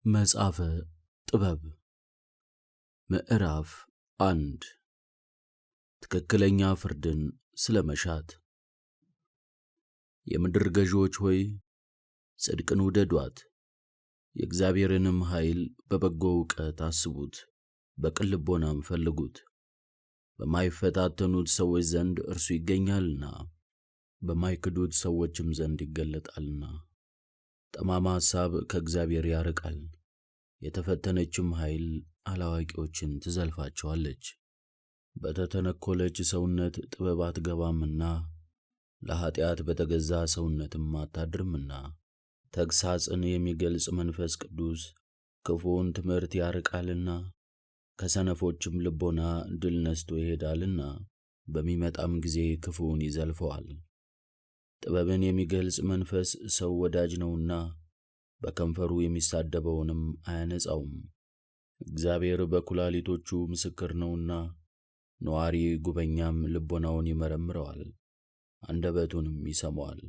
መጽሐፈ ጥበብ ምዕራፍ 1 ትክክለኛ ፍርድን ስለመሻት። የምድር ገዢዎች ሆይ ጽድቅን ውደዷት፣ የእግዚአብሔርንም ኃይል በበጎ ዕውቀት አስቡት፣ በቅን ልቦናም ፈልጉት። በማይፈታተኑት ሰዎች ዘንድ እርሱ ይገኛልና፣ በማይክዱት ሰዎችም ዘንድ ይገለጣልና። ጠማማ ሐሳብ ከእግዚአብሔር ያርቃል፣ የተፈተነችም ኃይል አላዋቂዎችን ትዘልፋቸዋለች። በተተነኰለች ሰውነት ጥበብ አትገባምና፣ ለኃጢአት በተገዛ ሰውነትም አታድርምና። ተግሣጽን የሚገልጽ መንፈስ ቅዱስ ክፉውን ትምህርት ያርቃልና፣ ከሰነፎችም ልቦና ድል ነስቶ ይሄዳልና፣ በሚመጣም ጊዜ ክፉውን ይዘልፈዋል። ጥበብን የሚገልጽ መንፈስ ሰው ወዳጅ ነውና፣ በከንፈሩ የሚሳደበውንም አያነጻውም። እግዚአብሔር በኵላሊቶቹ ምስክር ነውና፣ ነዋሪ ጉበኛም ልቦናውን ይመረምረዋል፣ አንደበቱንም ይሰማዋል።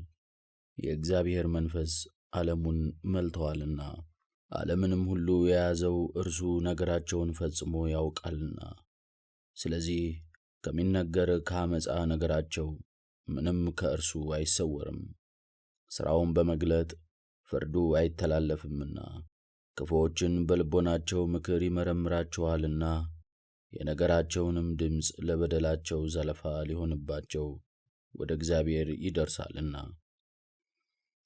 የእግዚአብሔር መንፈስ ዓለሙን መልቶአልና፣ ዓለምንም ሁሉ የያዘው እርሱ ነገራቸውን ፈጽሞ ያውቃልና። ስለዚህ ከሚነገር ከዓመፃ ነገራቸው ምንም ከእርሱ አይሰወርም። ሥራውን በመግለጥ ፍርዱ አይተላለፍምና፣ ክፉዎችን በልቦናቸው ምክር ይመረምራቸዋልና፣ የነገራቸውንም ድምፅ ለበደላቸው ዘለፋ ሊሆንባቸው ወደ እግዚአብሔር ይደርሳልና።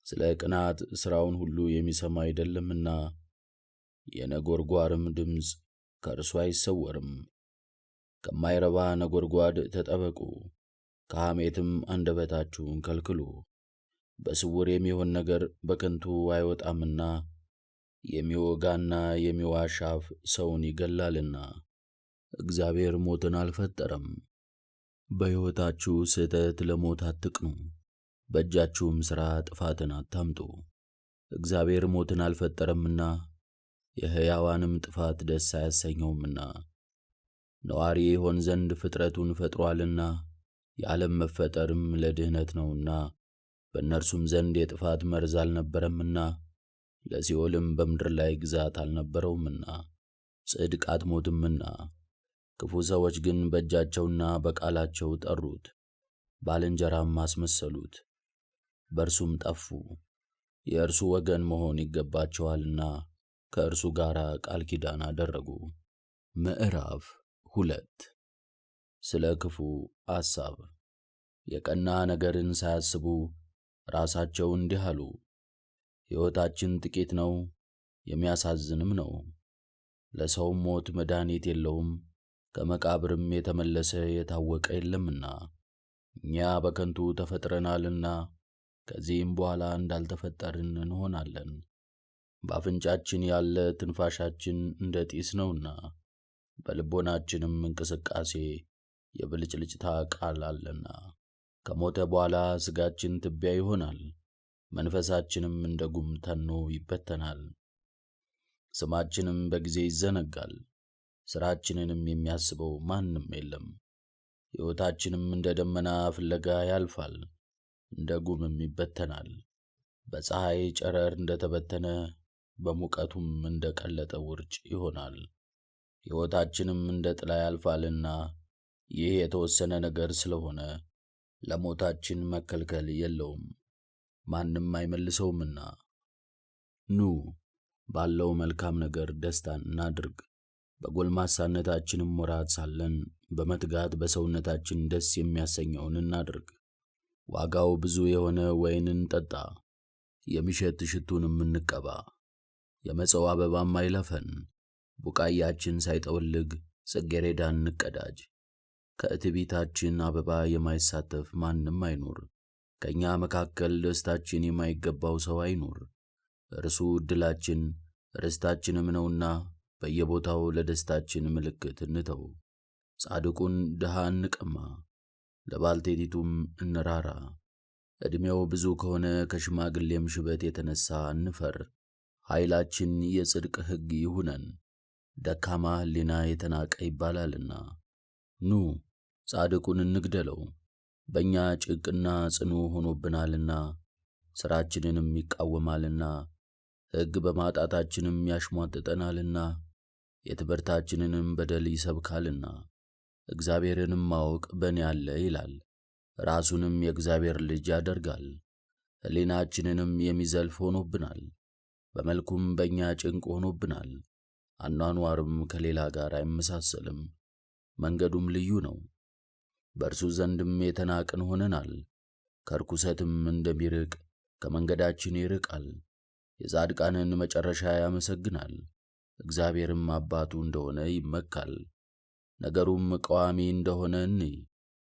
ስለ ቅንዓት ሥራውን ሁሉ የሚሰማ አይደለምና፣ የነጐድጓድም ድምፅ ከእርሱ አይሰወርም። ከማይረባ ነጐድጓድ ተጠበቁ፣ ከሐሜትም አንደበታችሁን ከልክሉ። በስውር የሚሆን ነገር በከንቱ አይወጣምና፣ የሚወጋና የሚዋሽ አፍ ሰውን ይገላልና። እግዚአብሔር ሞትን አልፈጠረም። በሕይወታችሁ ስሕተት ለሞት አትቅኑ፣ በእጃችሁም ሥራ ጥፋትን አታምጡ። እግዚአብሔር ሞትን አልፈጠረምና፣ የሕያዋንም ጥፋት ደስ አያሰኘውምና። ነዋሪ ይሆን ዘንድ ፍጥረቱን ፈጥሮአልና፣ የዓለም መፈጠርም ለድኅነት ነውና። በእነርሱም ዘንድ የጥፋት መርዝ አልነበረምና፣ ለሲኦልም በምድር ላይ ግዛት አልነበረውምና። ጽድቅ አትሞትምና። ክፉ ሰዎች ግን በእጃቸውና በቃላቸው ጠሩት፣ ባልንጀራም አስመሰሉት፣ በእርሱም ጠፉ። የእርሱ ወገን መሆን ይገባቸዋልና ከእርሱ ጋር ቃል ኪዳን አደረጉ። ምዕራፍ 2 ስለ ክፉ አሳብ። የቀና ነገርን ሳያስቡ ራሳቸው እንዲህ አሉ፣ ሕይወታችን ጥቂት ነው፣ የሚያሳዝንም ነው። ለሰውም ሞት መድኃኒት የለውም፣ ከመቃብርም የተመለሰ የታወቀ የለምና። እኛ በከንቱ ተፈጥረናልና፣ ከዚህም በኋላ እንዳልተፈጠርን እንሆናለን። በአፍንጫችን ያለ ትንፋሻችን እንደ ጢስ ነውና፣ በልቦናችንም እንቅስቃሴ የብልጭልጭታ ቃል አለና። ከሞተ በኋላ ሥጋችን ትቢያ ይሆናል፣ መንፈሳችንም እንደ ጉም ተኖ ይበተናል። ስማችንም በጊዜ ይዘነጋል፣ ሥራችንንም የሚያስበው ማንም የለም። ሕይወታችንም እንደ ደመና ፍለጋ ያልፋል፣ እንደ ጉምም ይበተናል። በፀሐይ ጨረር እንደ ተበተነ፣ በሙቀቱም እንደ ቀለጠ ውርጭ ይሆናል። ሕይወታችንም እንደ ጥላ ያልፋልና፣ ይህ የተወሰነ ነገር ስለሆነ ለሞታችን መከልከል የለውም፣ ማንም አይመልሰውምና። ኑ ባለው መልካም ነገር ደስታን እናድርግ። በጎልማሳነታችንም ወራት ሳለን በመትጋት በሰውነታችን ደስ የሚያሰኘውን እናድርግ። ዋጋው ብዙ የሆነ ወይንን እንጠጣ፣ የሚሸት ሽቱንም እንቀባ። የመጸው አበባም አይለፈን፣ ቡቃያችን ሳይጠወልግ ጽጌረዳን እንቀዳጅ። ከእትቢታችን አበባ የማይሳተፍ ማንም አይኑር፣ ከእኛ መካከል ደስታችን የማይገባው ሰው አይኑር። እርሱ ዕድላችን ርስታችንም ነውና፣ በየቦታው ለደስታችን ምልክት እንተው። ጻድቁን ድሃ እንቀማ፣ ለባልቴቲቱም እንራራ። ዕድሜው ብዙ ከሆነ ከሽማግሌም ሽበት የተነሣ እንፈር። ኃይላችን የጽድቅ ሕግ ይሁነን፣ ደካማ ሕሊና የተናቀ ይባላልና። ኑ ጻድቁን እንግደለው፣ በእኛ ጭቅና ጽኑ ሆኖብናልና፣ ሥራችንንም ይቃወማልና ሕግ በማጣታችንም ያሽሟጥጠናልና የትምህርታችንንም በደል ይሰብካልና። እግዚአብሔርንም ማወቅ በእኔ አለ ይላል፣ ራሱንም የእግዚአብሔር ልጅ ያደርጋል። ሕሊናችንንም የሚዘልፍ ሆኖብናል፣ በመልኩም በእኛ ጭንቅ ሆኖብናል። አኗኗርም ከሌላ ጋር አይመሳሰልም፣ መንገዱም ልዩ ነው። በእርሱ ዘንድም የተናቅን ሆነናል፣ ከርኩሰትም እንደሚርቅ ከመንገዳችን ይርቃል። የጻድቃንን መጨረሻ ያመሰግናል፣ እግዚአብሔርም አባቱ እንደሆነ ይመካል። ነገሩም ቀዋሚ እንደሆነ እንይ፣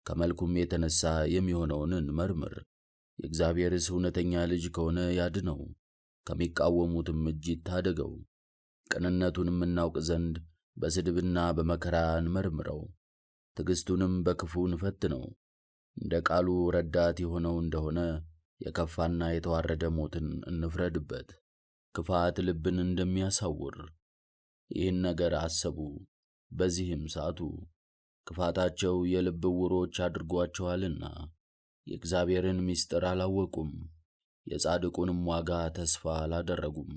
ከመልኩም የተነሣ የሚሆነውን እንመርምር። የእግዚአብሔርስ እውነተኛ ልጅ ከሆነ ያድነው፣ ከሚቃወሙትም እጅ ይታደገው። ቅንነቱንም እናውቅ ዘንድ በስድብና በመከራ እንመርምረው፣ ትዕግሥቱንም በክፉ እንፈትነው። እንደ ቃሉ ረዳት የሆነው እንደሆነ የከፋና የተዋረደ ሞትን እንፍረድበት። ክፋት ልብን እንደሚያሳውር ይህን ነገር አሰቡ፣ በዚህም ሳቱ። ክፋታቸው የልብ ዕውሮች አድርጓቸዋልና የእግዚአብሔርን ምስጢር አላወቁም፣ የጻድቁንም ዋጋ ተስፋ አላደረጉም።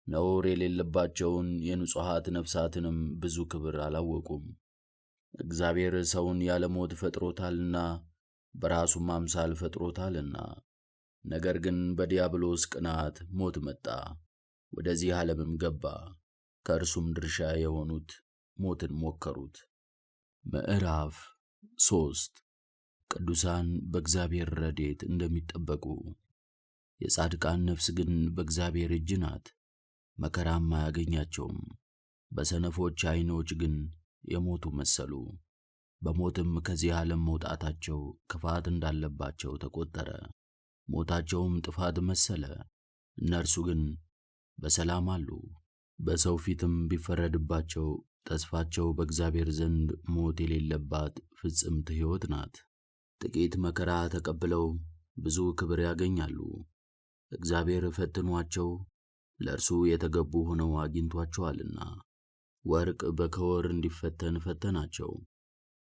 ነውር የሌለባቸውን የንጹሐት ነፍሳትንም ብዙ ክብር አላወቁም። እግዚአብሔር ሰውን ያለ ሞት ፈጥሮታልና በራሱም አምሳል ፈጥሮታልና። ነገር ግን በዲያብሎስ ቅናት ሞት መጣ፣ ወደዚህ ዓለምም ገባ። ከእርሱም ድርሻ የሆኑት ሞትን ሞከሩት። ምዕራፍ 3 ቅዱሳን በእግዚአብሔር ረድኤት እንደሚጠበቁ። የጻድቃን ነፍስ ግን በእግዚአብሔር እጅ ናት፣ መከራም አያገኛቸውም። በሰነፎች ዓይኖች ግን የሞቱ መሰሉ፣ በሞትም ከዚህ ዓለም መውጣታቸው ክፋት እንዳለባቸው ተቆጠረ። ሞታቸውም ጥፋት መሰለ፣ እነርሱ ግን በሰላም አሉ። በሰው ፊትም ቢፈረድባቸው ተስፋቸው በእግዚአብሔር ዘንድ ሞት የሌለባት ፍጽምት ሕይወት ናት። ጥቂት መከራ ተቀብለው ብዙ ክብር ያገኛሉ። እግዚአብሔር ፈትኗቸው ለእርሱ የተገቡ ሆነው አግኝቷቸዋልና። ወርቅ በከወር እንዲፈተን ፈተናቸው፣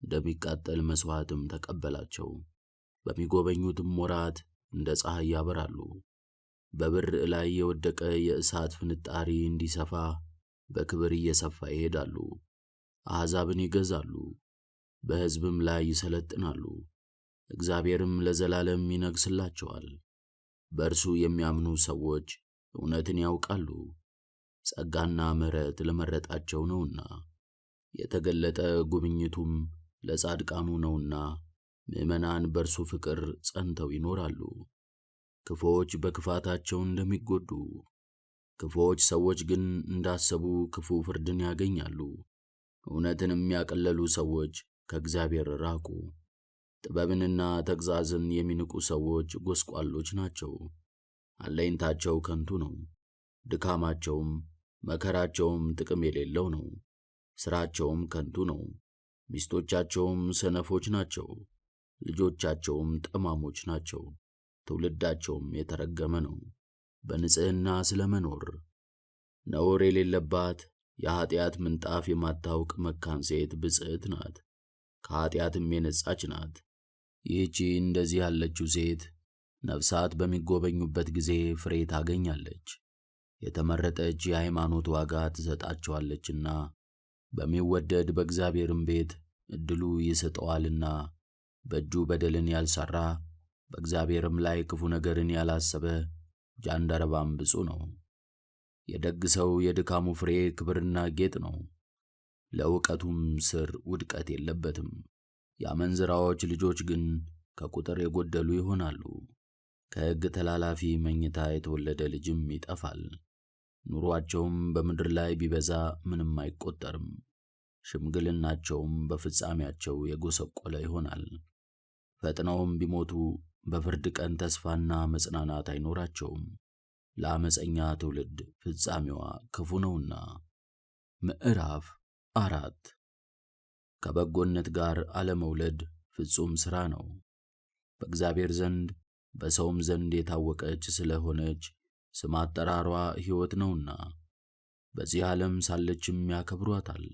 እንደሚቃጠል መሥዋዕትም ተቀበላቸው። በሚጎበኙትም ወራት እንደ ፀሐይ ያበራሉ። በብር ላይ የወደቀ የእሳት ፍንጣሪ እንዲሰፋ በክብር እየሰፋ ይሄዳሉ። አሕዛብን ይገዛሉ፣ በሕዝብም ላይ ይሰለጥናሉ። እግዚአብሔርም ለዘላለም ይነግሥላቸዋል። በእርሱ የሚያምኑ ሰዎች እውነትን ያውቃሉ፣ ጸጋና ምሕረት ለመረጣቸው ነውና። የተገለጠ ጉብኝቱም ለጻድቃኑ ነውና ምዕመናን በእርሱ ፍቅር ጸንተው ይኖራሉ። ክፉዎች በክፋታቸው እንደሚጎዱ፣ ክፉዎች ሰዎች ግን እንዳሰቡ ክፉ ፍርድን ያገኛሉ። እውነትንም ያቀለሉ ሰዎች ከእግዚአብሔር ራቁ። ጥበብንና ተግሣጽን የሚንቁ ሰዎች ጎስቋሎች ናቸው። አለኝታቸው ከንቱ ነው፣ ድካማቸውም መከራቸውም ጥቅም የሌለው ነው። ሥራቸውም ከንቱ ነው፣ ሚስቶቻቸውም ሰነፎች ናቸው፣ ልጆቻቸውም ጠማሞች ናቸው። ትውልዳቸውም የተረገመ ነው፣ በንጽሕና ስለ መኖር። ነውር የሌለባት የኀጢአት ምንጣፍ የማታውቅ መካን ሴት ብፅዕት ናት፣ ከኀጢአትም የነጻች ናት። ይህቺ እንደዚህ ያለችው ሴት ነፍሳት በሚጎበኙበት ጊዜ ፍሬ ታገኛለች። የተመረጠች የሃይማኖት ዋጋ ትሰጣቸዋለችና በሚወደድ በእግዚአብሔርም ቤት ዕድሉ ይሰጠዋልና። በእጁ በደልን ያልሠራ በእግዚአብሔርም ላይ ክፉ ነገርን ያላሰበ ጃንደረባም ብፁዕ ነው። የደግ ሰው የድካሙ ፍሬ ክብርና ጌጥ ነው፣ ለእውቀቱም ሥር ውድቀት የለበትም። የአመንዝራዎች ልጆች ግን ከቁጥር የጎደሉ ይሆናሉ፣ ከሕግ ተላላፊ መኝታ የተወለደ ልጅም ይጠፋል። ኑሮአቸውም በምድር ላይ ቢበዛ ምንም አይቈጠርም፣ ሽምግልናቸውም በፍጻሜያቸው የጐሰቈለ ይሆናል። ፈጥነውም ቢሞቱ በፍርድ ቀን ተስፋና መጽናናት አይኖራቸውም። ለዓመፀኛ ትውልድ ፍጻሜዋ ክፉ ነውና። ምዕራፍ 4 ከበጎነት ጋር አለመውለድ ፍጹም ሥራ ነው። በእግዚአብሔር ዘንድ በሰውም ዘንድ የታወቀች ስለሆነች ስም አጠራሯ ሕይወት ነውና። በዚህ ዓለም ሳለችም ያከብሯታል፣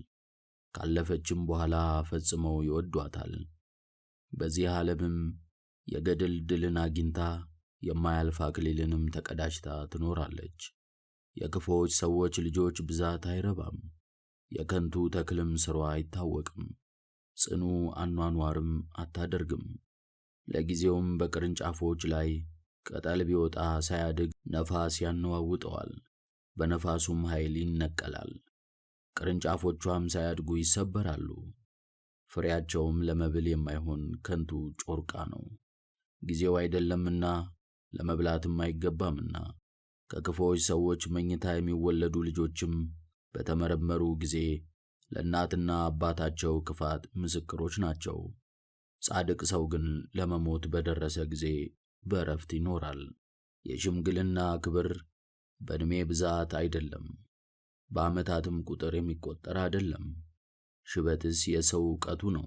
ካለፈችም በኋላ ፈጽመው ይወዷታል። በዚህ ዓለምም የገድል ድልን አግኝታ የማያልፍ አክሊልንም ተቀዳጅታ ትኖራለች። የክፉዎች ሰዎች ልጆች ብዛት አይረባም፣ የከንቱ ተክልም ሥሯ አይታወቅም። ጽኑ አኗኗርም አታደርግም። ለጊዜውም በቅርንጫፎች ላይ ቅጠል ቢወጣ ሳያድግ ነፋስ ያነዋውጠዋል፣ በነፋሱም ኃይል ይነቀላል። ቅርንጫፎቿም ሳያድጉ ይሰበራሉ፣ ፍሬያቸውም ለመብል የማይሆን ከንቱ ጮርቃ ነው። ጊዜው አይደለምና ለመብላትም አይገባምና። ከክፉዎች ሰዎች መኝታ የሚወለዱ ልጆችም በተመረመሩ ጊዜ ለእናትና አባታቸው ክፋት ምስክሮች ናቸው። ጻድቅ ሰው ግን ለመሞት በደረሰ ጊዜ በዕረፍት ይኖራል። የሽምግልና ክብር በዕድሜ ብዛት አይደለም፣ በዓመታትም ቁጥር የሚቆጠር አይደለም። ሽበትስ የሰው ዕውቀቱ ነው፣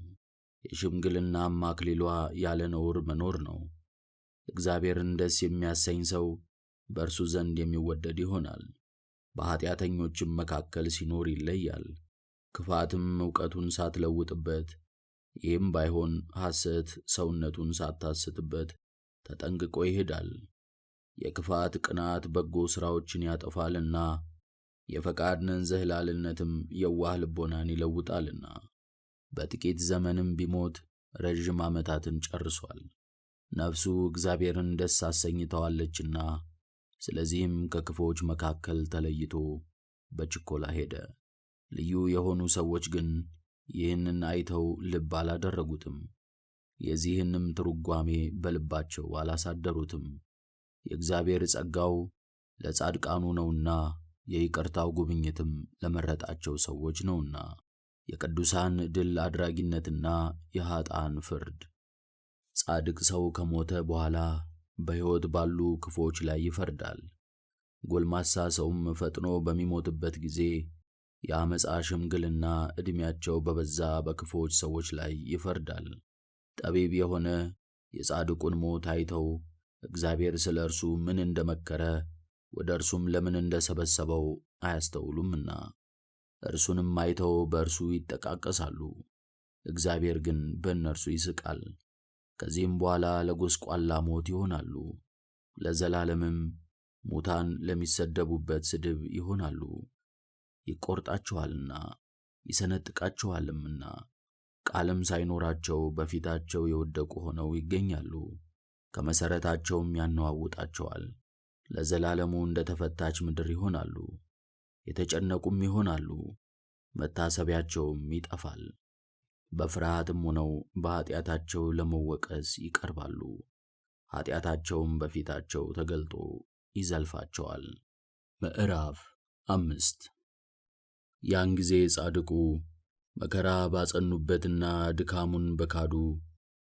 የሽምግልናም አክሊሏ ያለ ነውር መኖር ነው። እግዚአብሔርን ደስ የሚያሰኝ ሰው በእርሱ ዘንድ የሚወደድ ይሆናል። በኃጢአተኞችም መካከል ሲኖር ይለያል። ክፋትም ዕውቀቱን ሳትለውጥበት፣ ይህም ባይሆን ሐሰት ሰውነቱን ሳታስትበት ተጠንቅቆ ይሄዳል። የክፋት ቅናት በጎ ሥራዎችን ያጠፋልና የፈቃድ እንዝህላልነትም የዋህ ልቦናን ይለውጣልና። በጥቂት ዘመንም ቢሞት ረዥም ዓመታትን ጨርሷል። ነፍሱ እግዚአብሔርን ደስ አሰኝተዋለችና፣ ስለዚህም ከክፉዎች መካከል ተለይቶ በችኮላ ሄደ። ልዩ የሆኑ ሰዎች ግን ይህንን አይተው ልብ አላደረጉትም፣ የዚህንም ትርጓሜ በልባቸው አላሳደሩትም። የእግዚአብሔር ጸጋው ለጻድቃኑ ነውና፣ የይቅርታው ጉብኝትም ለመረጣቸው ሰዎች ነውና። የቅዱሳን ድል አድራጊነትና የኃጥአን ፍርድ። ጻድቅ ሰው ከሞተ በኋላ በሕይወት ባሉ ክፉዎች ላይ ይፈርዳል። ጎልማሳ ሰውም ፈጥኖ በሚሞትበት ጊዜ የዓመፃ ሽምግልና ዕድሜያቸው በበዛ በክፉዎች ሰዎች ላይ ይፈርዳል። ጠቢብ የሆነ የጻድቁን ሞት አይተው እግዚአብሔር ስለ እርሱ ምን እንደመከረ ወደ እርሱም ለምን እንደሰበሰበው አያስተውሉምና እርሱንም አይተው በእርሱ ይጠቃቀሳሉ። እግዚአብሔር ግን በእነርሱ ይስቃል። ከዚህም በኋላ ለጎስቋላ ሞት ይሆናሉ፣ ለዘላለምም ሙታን ለሚሰደቡበት ስድብ ይሆናሉ። ይቆርጣቸዋልና ይሰነጥቃቸዋልምና ቃልም ሳይኖራቸው በፊታቸው የወደቁ ሆነው ይገኛሉ። ከመሠረታቸውም ያነዋውጣቸዋል። ለዘላለሙ እንደ ተፈታች ምድር ይሆናሉ፣ የተጨነቁም ይሆናሉ፣ መታሰቢያቸውም ይጠፋል። በፍርሃትም ሆነው በኃጢአታቸው ለመወቀስ ይቀርባሉ፣ ኃጢአታቸውም በፊታቸው ተገልጦ ይዘልፋቸዋል። ምዕራፍ 5 ያን ጊዜ ጻድቁ መከራ ባጸኑበትና ድካሙን በካዱ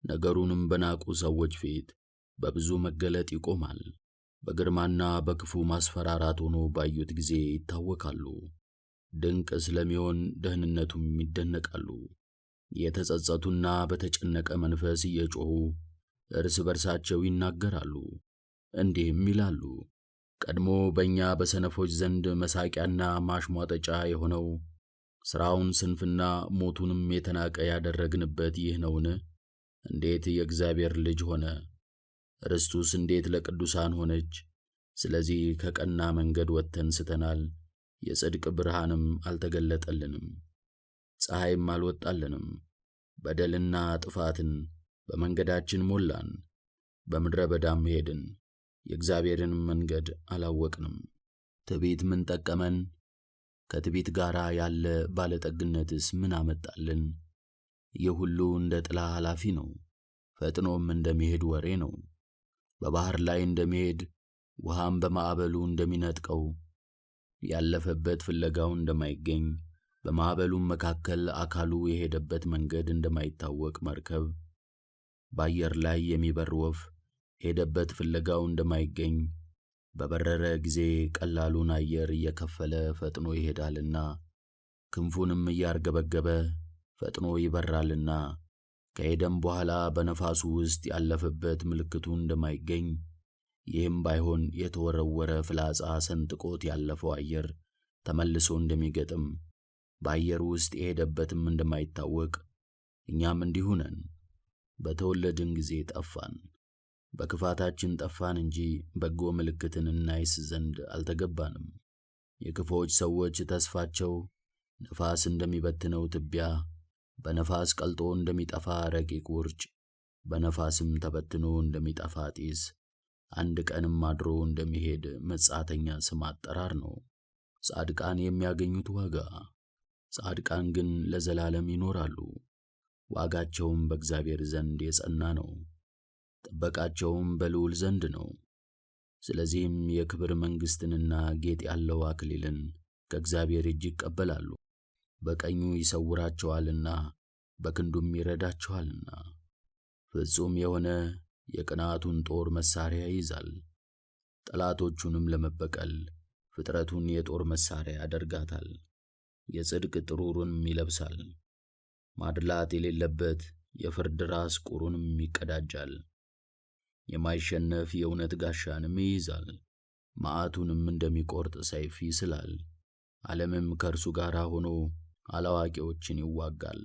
ነገሩንም በናቁ ሰዎች ፊት በብዙ መገለጥ ይቆማል። በግርማና በክፉ ማስፈራራት ሆኖ ባዩት ጊዜ ይታወካሉ። ድንቅ ስለሚሆን ደህንነቱም ይደነቃሉ። የተጸጸቱና በተጨነቀ መንፈስ እየጮኹ እርስ በርሳቸው ይናገራሉ፣ እንዲህም ይላሉ። ቀድሞ በእኛ በሰነፎች ዘንድ መሳቂያና ማሽሟጠጫ የሆነው ሥራውን ስንፍና ሞቱንም የተናቀ ያደረግንበት ይህ ነውን? እንዴት የእግዚአብሔር ልጅ ሆነ? ርስቱስ እንዴት ለቅዱሳን ሆነች? ስለዚህ ከቀና መንገድ ወጥተን ስተናል፣ የጽድቅ ብርሃንም አልተገለጠልንም፣ ፀሐይም አልወጣልንም። በደልና ጥፋትን በመንገዳችን ሞላን፣ በምድረ በዳም ሄድን፣ የእግዚአብሔርን መንገድ አላወቅንም። ትዕቢት ምን ጠቀመን? ከትዕቢት ጋር ያለ ባለጠግነትስ ምን አመጣልን? ይህ ሁሉ እንደ ጥላ ኃላፊ ነው፣ ፈጥኖም እንደሚሄድ ወሬ ነው። በባሕር ላይ እንደሚሄድ ውሃም በማዕበሉ እንደሚነጥቀው ያለፈበት ፍለጋው እንደማይገኝ በማዕበሉም መካከል አካሉ የሄደበት መንገድ እንደማይታወቅ መርከብ በአየር ላይ የሚበር ወፍ ሄደበት ፍለጋው እንደማይገኝ በበረረ ጊዜ ቀላሉን አየር እየከፈለ ፈጥኖ ይሄዳልና ክንፉንም እያርገበገበ ፈጥኖ ይበራልና ከሄደም በኋላ በነፋሱ ውስጥ ያለፈበት ምልክቱ እንደማይገኝ ይህም ባይሆን የተወረወረ ፍላጻ ሰንጥቆት ያለፈው አየር ተመልሶ እንደሚገጥም በአየር ውስጥ የሄደበትም እንደማይታወቅ እኛም እንዲሁ ነን። በተወለድን ጊዜ ጠፋን፣ በክፋታችን ጠፋን እንጂ በጎ ምልክትን እናይስ ዘንድ አልተገባንም። የክፉዎች ሰዎች ተስፋቸው ነፋስ እንደሚበትነው ትቢያ፣ በነፋስ ቀልጦ እንደሚጠፋ ረቂቅ ውርጭ፣ በነፋስም ተበትኖ እንደሚጠፋ ጢስ፣ አንድ ቀንም አድሮ እንደሚሄድ መጻተኛ ስም አጠራር ነው። ጻድቃን የሚያገኙት ዋጋ። ጻድቃን ግን ለዘላለም ይኖራሉ። ዋጋቸውም በእግዚአብሔር ዘንድ የጸና ነው፣ ጥበቃቸውም በልዑል ዘንድ ነው። ስለዚህም የክብር መንግሥትንና ጌጥ ያለው አክሊልን ከእግዚአብሔር እጅ ይቀበላሉ። በቀኙ ይሰውራቸዋልና በክንዱም ይረዳቸዋልና። ፍጹም የሆነ የቅንዓቱን ጦር መሣሪያ ይይዛል። ጠላቶቹንም ለመበቀል ፍጥረቱን የጦር መሣሪያ ያደርጋታል። የጽድቅ ጥሩሩንም ይለብሳል። ማድላት የሌለበት የፍርድ ራስ ቁሩንም ይቀዳጃል። የማይሸነፍ የእውነት ጋሻንም ይይዛል። መዓቱንም እንደሚቆርጥ ሰይፍ ይስላል። ዓለምም ከእርሱ ጋር ሆኖ አላዋቂዎችን ይዋጋል።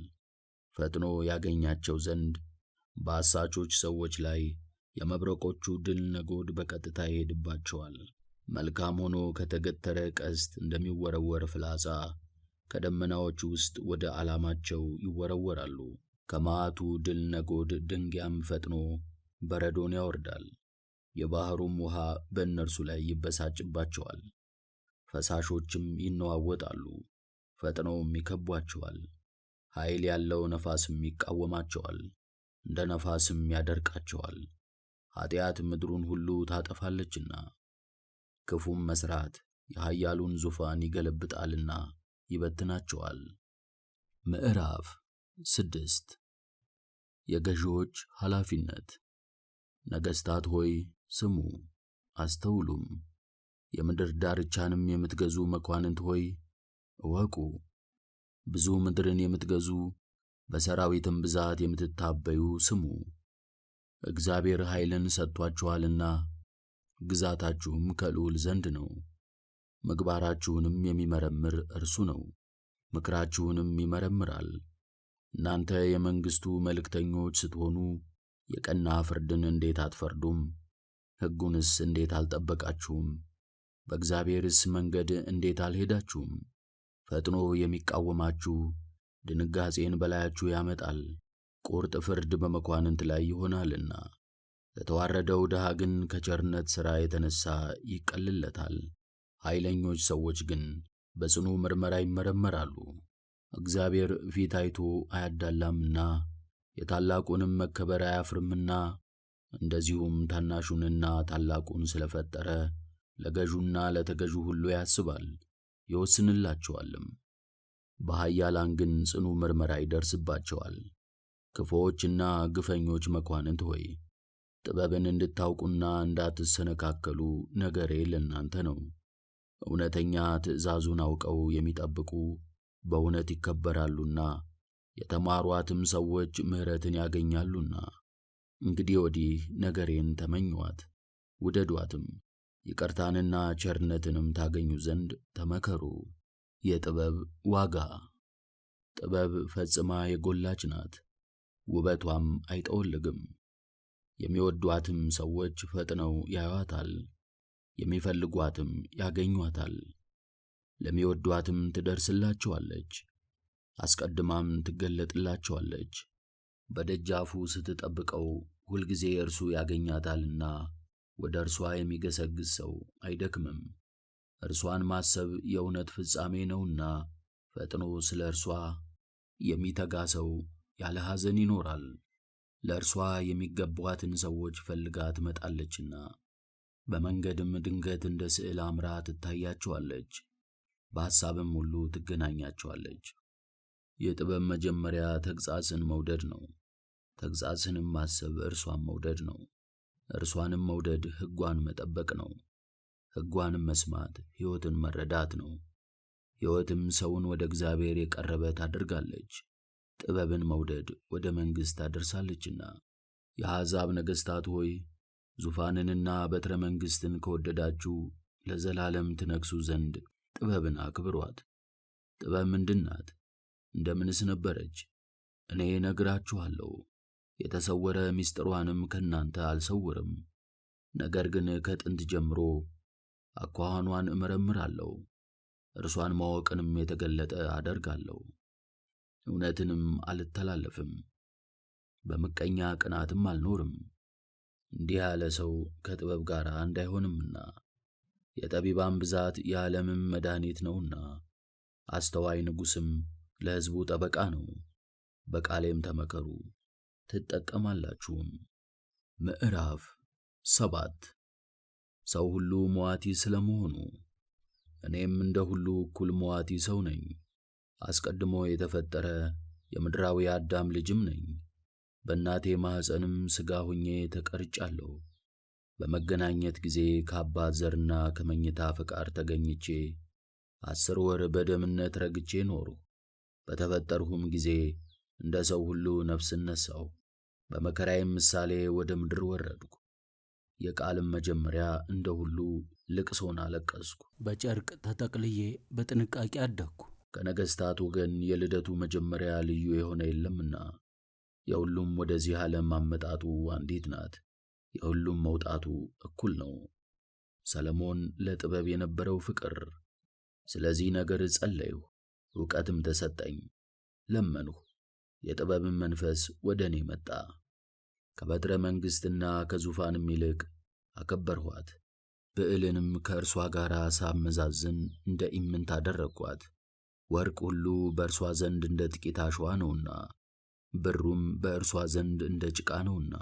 ፈጥኖ ያገኛቸው ዘንድ በአሳቾች ሰዎች ላይ የመብረቆቹ ድል ነጎድ በቀጥታ ይሄድባቸዋል። መልካም ሆኖ ከተገተረ ቀስት እንደሚወረወር ፍላጻ ከደመናዎች ውስጥ ወደ ዓላማቸው ይወረወራሉ። ከመዓቱ ድል ነጎድ ድንጋያም ፈጥኖ በረዶን ያወርዳል። የባሕሩም ውሃ በእነርሱ ላይ ይበሳጭባቸዋል። ፈሳሾችም ይነዋወጣሉ፣ ፈጥነውም ይከቧቸዋል። ኃይል ያለው ነፋስም ይቃወማቸዋል፣ እንደ ነፋስም ያደርቃቸዋል። ኃጢአት ምድሩን ሁሉ ታጠፋለችና ክፉም መሥራት የኃያሉን ዙፋን ይገለብጣልና ይበትናቸዋል። ምዕራፍ 6 የገዢዎች ኃላፊነት። ነገሥታት ሆይ ስሙ አስተውሉም። የምድር ዳርቻንም የምትገዙ መኳንንት ሆይ እወቁ። ብዙ ምድርን የምትገዙ በሰራዊትም ብዛት የምትታበዩ ስሙ። እግዚአብሔር ኃይልን ሰጥቷችኋልና ግዛታችሁም ከልዑል ዘንድ ነው። ምግባራችሁንም የሚመረምር እርሱ ነው፣ ምክራችሁንም ይመረምራል። እናንተ የመንግሥቱ መልእክተኞች ስትሆኑ የቀና ፍርድን እንዴት አትፈርዱም? ሕጉንስ እንዴት አልጠበቃችሁም? በእግዚአብሔርስ መንገድ እንዴት አልሄዳችሁም? ፈጥኖ የሚቃወማችሁ ድንጋጼን በላያችሁ ያመጣል፣ ቁርጥ ፍርድ በመኳንንት ላይ ይሆናልና። ለተዋረደው ድሃ ግን ከቸርነት ሥራ የተነሣ ይቀልለታል። ኃይለኞች ሰዎች ግን በጽኑ ምርመራ ይመረመራሉ። እግዚአብሔር ፊት አይቶ አያዳላምና የታላቁንም መከበር አያፍርምና፣ እንደዚሁም ታናሹንና ታላቁን ስለፈጠረ ለገዡና ለተገዡ ሁሉ ያስባል ይወስንላቸዋልም። በኃያላን ግን ጽኑ ምርመራ ይደርስባቸዋል። ክፉዎችና ግፈኞች መኳንንት ሆይ ጥበብን እንድታውቁና እንዳትሰነካከሉ ነገሬ ለእናንተ ነው። እውነተኛ ትእዛዙን አውቀው የሚጠብቁ በእውነት ይከበራሉና የተማሯትም ሰዎች ምሕረትን ያገኛሉና። እንግዲህ ወዲህ ነገሬን ተመኟት ውደዷትም፣ ይቅርታንና ቸርነትንም ታገኙ ዘንድ ተመከሩ። የጥበብ ዋጋ። ጥበብ ፈጽማ የጎላች ናት፣ ውበቷም አይጠወልግም። የሚወዷትም ሰዎች ፈጥነው ያዩአታል፣ የሚፈልጓትም ያገኟታል። ለሚወዷትም ትደርስላቸዋለች፣ አስቀድማም ትገለጥላቸዋለች። በደጃፉ ስትጠብቀው ሁልጊዜ እርሱ ያገኛታልና ወደ እርሷ የሚገሰግስ ሰው አይደክምም። እርሷን ማሰብ የእውነት ፍጻሜ ነውና ፈጥኖ ስለ እርሷ የሚተጋ ሰው ያለ ሐዘን ይኖራል። ለእርሷ የሚገቧትን ሰዎች ፈልጋ ትመጣለችና በመንገድም ድንገት እንደ ስዕል አምራ ትታያቸዋለች፣ በሐሳብም ሁሉ ትገናኛቸዋለች። የጥበብ መጀመሪያ ተግሣጽን መውደድ ነው፣ ተግሣጽንም ማሰብ እርሷን መውደድ ነው። እርሷንም መውደድ ሕጓን መጠበቅ ነው፣ ሕጓንም መስማት ሕይወትን መረዳት ነው። ሕይወትም ሰውን ወደ እግዚአብሔር የቀረበ ታደርጋለች፣ ጥበብን መውደድ ወደ መንግሥት ታደርሳለችና። የአሕዛብ ነገሥታት ሆይ ዙፋንንና በትረ መንግሥትን ከወደዳችሁ ለዘላለም ትነግሡ ዘንድ ጥበብን አክብሯት። ጥበብ ምንድን ናት? እንደምንስ ነበረች? እኔ እነግራችኋለሁ፣ የተሰወረ ምስጢሯንም ከእናንተ አልሰውርም። ነገር ግን ከጥንት ጀምሮ አኳኋኗን እመረምራለሁ፣ እርሷን ማወቅንም የተገለጠ አደርጋለሁ። እውነትንም አልተላለፍም፣ በምቀኛ ቅናትም አልኖርም። እንዲህ ያለ ሰው ከጥበብ ጋር አንድ አይሆንምና፣ የጠቢባን ብዛት የዓለምም መድኃኒት ነውና። አስተዋይ ንጉሥም ለሕዝቡ ጠበቃ ነው። በቃሌም ተመከሩ ትጠቀማላችሁም። ምዕራፍ 7 ሰው ሁሉ መዋቲ ስለመሆኑ። እኔም እንደ ሁሉ እኩል መዋቲ ሰው ነኝ። አስቀድሞ የተፈጠረ የምድራዊ አዳም ልጅም ነኝ። በእናቴ ማኅፀንም ሥጋ ሁኜ ተቀርጫለሁ። በመገናኘት ጊዜ ከአባት ዘርና ከመኝታ ፈቃድ ተገኝቼ 10 ወር በደምነት ረግቼ ኖርሁ። በተፈጠርሁም ጊዜ እንደ ሰው ሁሉ ነፍስን ነሣሁ። በመከራዬም ምሳሌ ወደ ምድር ወረድሁ። የቃልም መጀመሪያ እንደ ሁሉ ልቅሶን አለቀስኩ። በጨርቅ ተጠቅልዬ በጥንቃቄ አደግሁ። ከነገሥታት ወገን የልደቱ መጀመሪያ ልዩ የሆነ የለምና፣ የሁሉም ወደዚህ ዓለም አመጣጡ አንዲት ናት፣ የሁሉም መውጣቱ እኩል ነው። ሰለሞን ለጥበብ የነበረው ፍቅር። ስለዚህ ነገር ጸለይሁ፣ ዕውቀትም ተሰጠኝ። ለመንሁ፣ የጥበብም መንፈስ ወደ እኔ መጣ። ከበትረ መንግሥትና ከዙፋንም ይልቅ አከበርኋት። ብዕልንም ከእርሷ ጋር ሳመዛዝን እንደ ኢምንት አደረግኳት። ወርቅ ሁሉ በእርሷ ዘንድ እንደ ጥቂት አሸዋ ነውና፣ ብሩም በእርሷ ዘንድ እንደ ጭቃ ነውና፣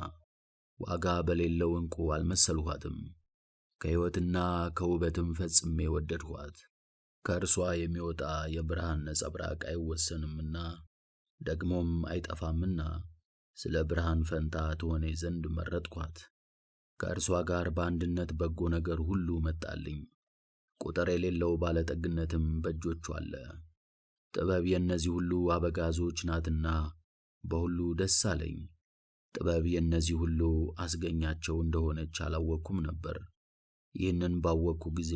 ዋጋ በሌለው ዕንቁ አልመሰልኋትም። ከሕይወትና ከውበትም ፈጽሜ ወደድኋት። ከእርሷ የሚወጣ የብርሃን ነጸብራቅ አይወሰንምና ደግሞም አይጠፋምና፣ ስለ ብርሃን ፈንታ ትሆኔ ዘንድ መረጥኳት። ከእርሷ ጋር በአንድነት በጎ ነገር ሁሉ መጣልኝ፣ ቁጥር የሌለው ባለጠግነትም በእጆቿ አለ። ጥበብ የእነዚህ ሁሉ አበጋዞች ናትና በሁሉ ደስ አለኝ። ጥበብ የእነዚህ ሁሉ አስገኛቸው እንደሆነች አላወቅኩም ነበር። ይህንን ባወቅኩ ጊዜ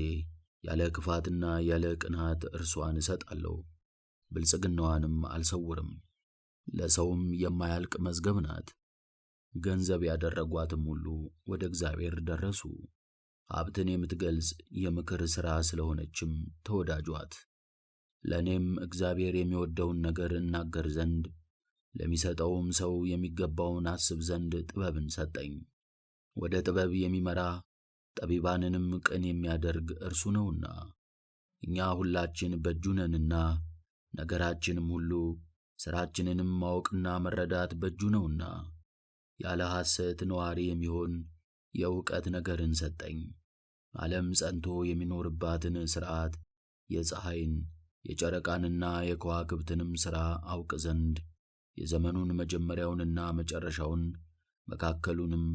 ያለ ክፋትና ያለ ቅናት እርሷን እሰጣለሁ፣ ብልጽግናዋንም አልሰውርም። ለሰውም የማያልቅ መዝገብ ናት። ገንዘብ ያደረጓትም ሁሉ ወደ እግዚአብሔር ደረሱ። ሀብትን የምትገልጽ የምክር ሥራ ስለሆነችም ተወዳጇት። ለእኔም እግዚአብሔር የሚወደውን ነገር እናገር ዘንድ ለሚሰጠውም ሰው የሚገባውን አስብ ዘንድ ጥበብን ሰጠኝ። ወደ ጥበብ የሚመራ ጠቢባንንም ቅን የሚያደርግ እርሱ ነውና። እኛ ሁላችን በእጁ ነንና፣ ነገራችንም ሁሉ ሥራችንንም ማወቅና መረዳት በእጁ ነውና፣ ያለ ሐሰት ነዋሪ የሚሆን የእውቀት ነገርን ሰጠኝ። ዓለም ጸንቶ የሚኖርባትን ሥርዓት፣ የፀሐይን የጨረቃንና የከዋክብትንም ሥራ አውቅ ዘንድ የዘመኑን መጀመሪያውንና መጨረሻውን፣ መካከሉንም፣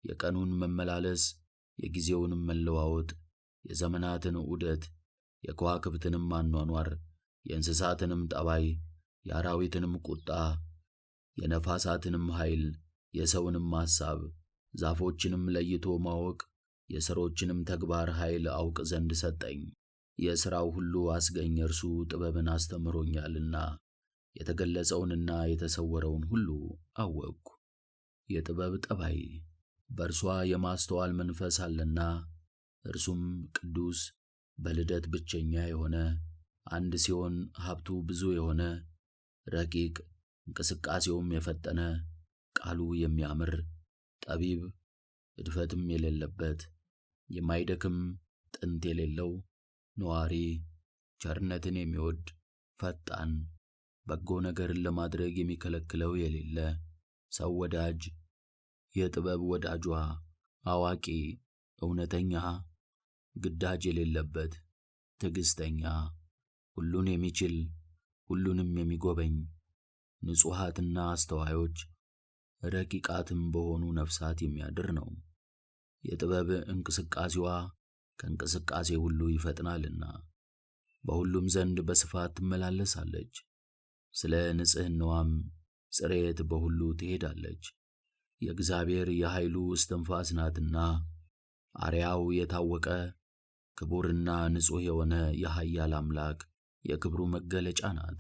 የቀኑን መመላለስ፣ የጊዜውንም መለዋወጥ፣ የዘመናትን ዑደት፣ የከዋክብትንም አኗኗር፣ የእንስሳትንም ጠባይ፣ የአራዊትንም ቁጣ፣ የነፋሳትንም ኃይል፣ የሰውንም ሐሳብ፣ ዛፎችንም ለይቶ ማወቅ፣ የሥሮችንም ተግባር ኃይል አውቅ ዘንድ ሰጠኝ። የሥራው ሁሉ አስገኝ እርሱ ጥበብን አስተምሮኛልና የተገለጸውንና የተሰወረውን ሁሉ አወቅሁ። የጥበብ ጠባይ በእርሷ የማስተዋል መንፈስ አለና፣ እርሱም ቅዱስ፣ በልደት ብቸኛ የሆነ አንድ ሲሆን ሀብቱ ብዙ የሆነ ረቂቅ፣ እንቅስቃሴውም የፈጠነ፣ ቃሉ የሚያምር፣ ጠቢብ፣ እድፈትም የሌለበት፣ የማይደክም፣ ጥንት የሌለው፣ ነዋሪ፣ ቸርነትን የሚወድ፣ ፈጣን፣ በጎ ነገርን ለማድረግ የሚከለክለው የሌለ፣ ሰው ወዳጅ፣ የጥበብ ወዳጇ፣ አዋቂ፣ እውነተኛ፣ ግዳጅ የሌለበት፣ ትዕግሥተኛ፣ ሁሉን የሚችል፣ ሁሉንም የሚጎበኝ፣ ንጹሓትና አስተዋዮች፣ ረቂቃትም በሆኑ ነፍሳት የሚያድር ነው። የጥበብ እንቅስቃሴዋ ከእንቅስቃሴ ሁሉ ይፈጥናልና በሁሉም ዘንድ በስፋት ትመላለሳለች። ስለ ንጽሕናዋም ጽሬት በሁሉ ትሄዳለች። የእግዚአብሔር የኃይሉ እስትንፋስ ናትና፣ አርያው የታወቀ ክቡርና ንጹሕ የሆነ የኃያል አምላክ የክብሩ መገለጫ ናት።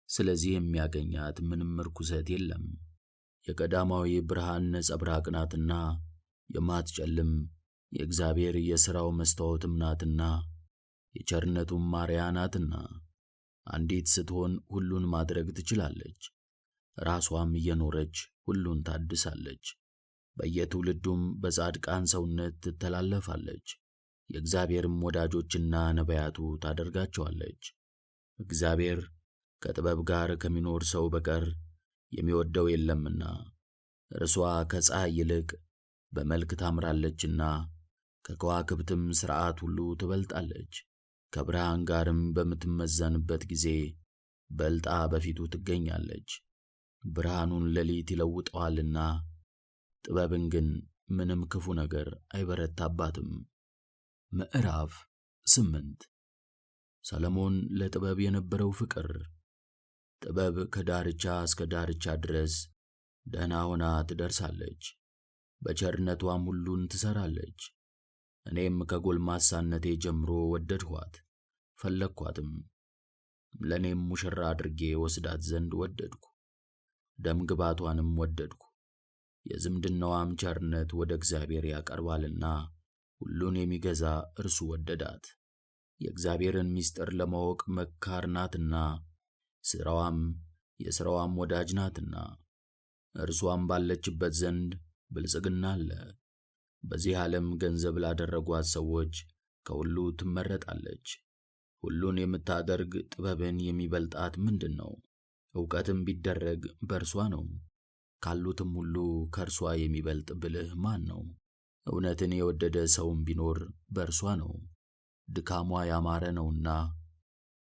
ስለዚህ የሚያገኛት ምንም ርኩሰት የለም። የቀዳማዊ ብርሃን ነጸብራቅ ናትና የማትጨልም የእግዚአብሔር የሥራው መስታወትም ናትና የቸርነቱም ማርያ ናትና። አንዲት ስትሆን ሁሉን ማድረግ ትችላለች። ራሷም እየኖረች ሁሉን ታድሳለች። በየትውልዱም በጻድቃን ሰውነት ትተላለፋለች። የእግዚአብሔርም ወዳጆችና ነቢያቱ ታደርጋቸዋለች። እግዚአብሔር ከጥበብ ጋር ከሚኖር ሰው በቀር የሚወደው የለምና፣ እርሷ ከፀሐይ ይልቅ በመልክ ታምራለችና ከከዋክብትም ሥርዓት ሁሉ ትበልጣለች። ከብርሃን ጋርም በምትመዘንበት ጊዜ በልጣ በፊቱ ትገኛለች። ብርሃኑን ሌሊት ይለውጠዋልና፣ ጥበብን ግን ምንም ክፉ ነገር አይበረታባትም። ምዕራፍ 8 ሰሎሞን ለጥበብ የነበረው ፍቅር። ጥበብ ከዳርቻ እስከ ዳርቻ ድረስ ደህና ሆና ትደርሳለች፣ በቸርነቷም ሁሉን ትሠራለች። እኔም ከጎልማሳነቴ ጀምሮ ወደድኋት፣ ፈለግኳትም። ለእኔም ሙሽራ አድርጌ ወስዳት ዘንድ ወደድኩ፣ ደም ግባቷንም ወደድኩ። የዝምድናዋም ቸርነት ወደ እግዚአብሔር ያቀርባልና ሁሉን የሚገዛ እርሱ ወደዳት። የእግዚአብሔርን ምስጢር ለማወቅ መካር ናትና፣ ሥራዋም የሥራዋም ወዳጅ ናትና። እርሷም ባለችበት ዘንድ ብልጽግና አለ። በዚህ ዓለም ገንዘብ ላደረጓት ሰዎች ከሁሉ ትመረጣለች። ሁሉን የምታደርግ ጥበብን የሚበልጣት ምንድን ነው? ዕውቀትም ቢደረግ በእርሷ ነው። ካሉትም ሁሉ ከእርሷ የሚበልጥ ብልህ ማን ነው? እውነትን የወደደ ሰውም ቢኖር በእርሷ ነው። ድካሟ ያማረ ነውና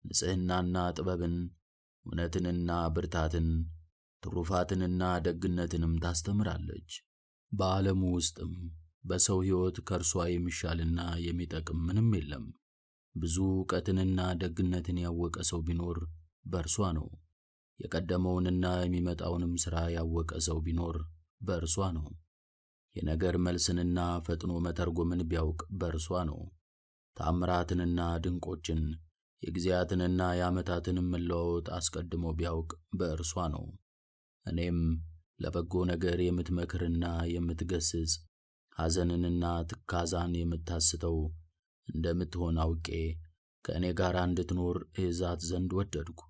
ንጽሕናና ጥበብን፣ እውነትንና ብርታትን፣ ትሩፋትንና ደግነትንም ታስተምራለች። በዓለሙ ውስጥም በሰው ሕይወት ከእርሷ የሚሻልና የሚጠቅም ምንም የለም። ብዙ ዕውቀትንና ደግነትን ያወቀ ሰው ቢኖር በእርሷ ነው። የቀደመውንና የሚመጣውንም ሥራ ያወቀ ሰው ቢኖር በእርሷ ነው። የነገር መልስንና ፈጥኖ መተርጎምን ቢያውቅ በእርሷ ነው። ተአምራትንና ድንቆችን የጊዜያትንና የዓመታትንም መለዋወጥ አስቀድሞ ቢያውቅ በእርሷ ነው። እኔም ለበጎ ነገር የምትመክርና የምትገስጽ ሐዘንንና ትካዛን የምታስተው እንደምትሆን አውቄ ከእኔ ጋር እንድትኖር እይዛት ዘንድ ወደድኩ።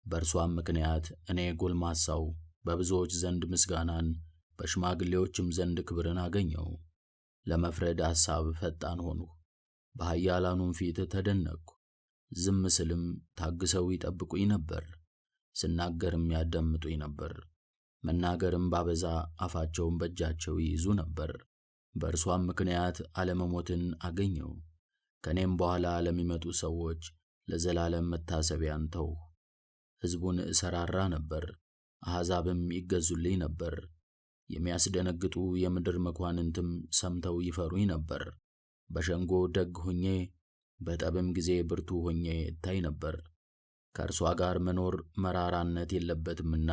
በእርሷም ምክንያት እኔ ጎልማሳው በብዙዎች ዘንድ ምስጋናን በሽማግሌዎችም ዘንድ ክብርን አገኘው። ለመፍረድ ሐሳብ ፈጣን ሆንሁ፣ በኃያላኑም ፊት ተደነቅሁ። ዝም ስልም ታግሰው ይጠብቁኝ ነበር፣ ስናገርም ያዳምጡኝ ነበር። መናገርም ባበዛ አፋቸውን በእጃቸው ይይዙ ነበር። በእርሷም ምክንያት አለመሞትን አገኘው። ከእኔም በኋላ ለሚመጡ ሰዎች ለዘላለም መታሰቢያን ተውሁ። ሕዝቡን እሠራራ ነበር፣ አሕዛብም ይገዙልኝ ነበር። የሚያስደነግጡ የምድር መኳንንትም ሰምተው ይፈሩኝ ነበር። በሸንጎ ደግ ሆኜ በጠብም ጊዜ ብርቱ ሆኜ እታይ ነበር። ከእርሷ ጋር መኖር መራራነት የለበትምና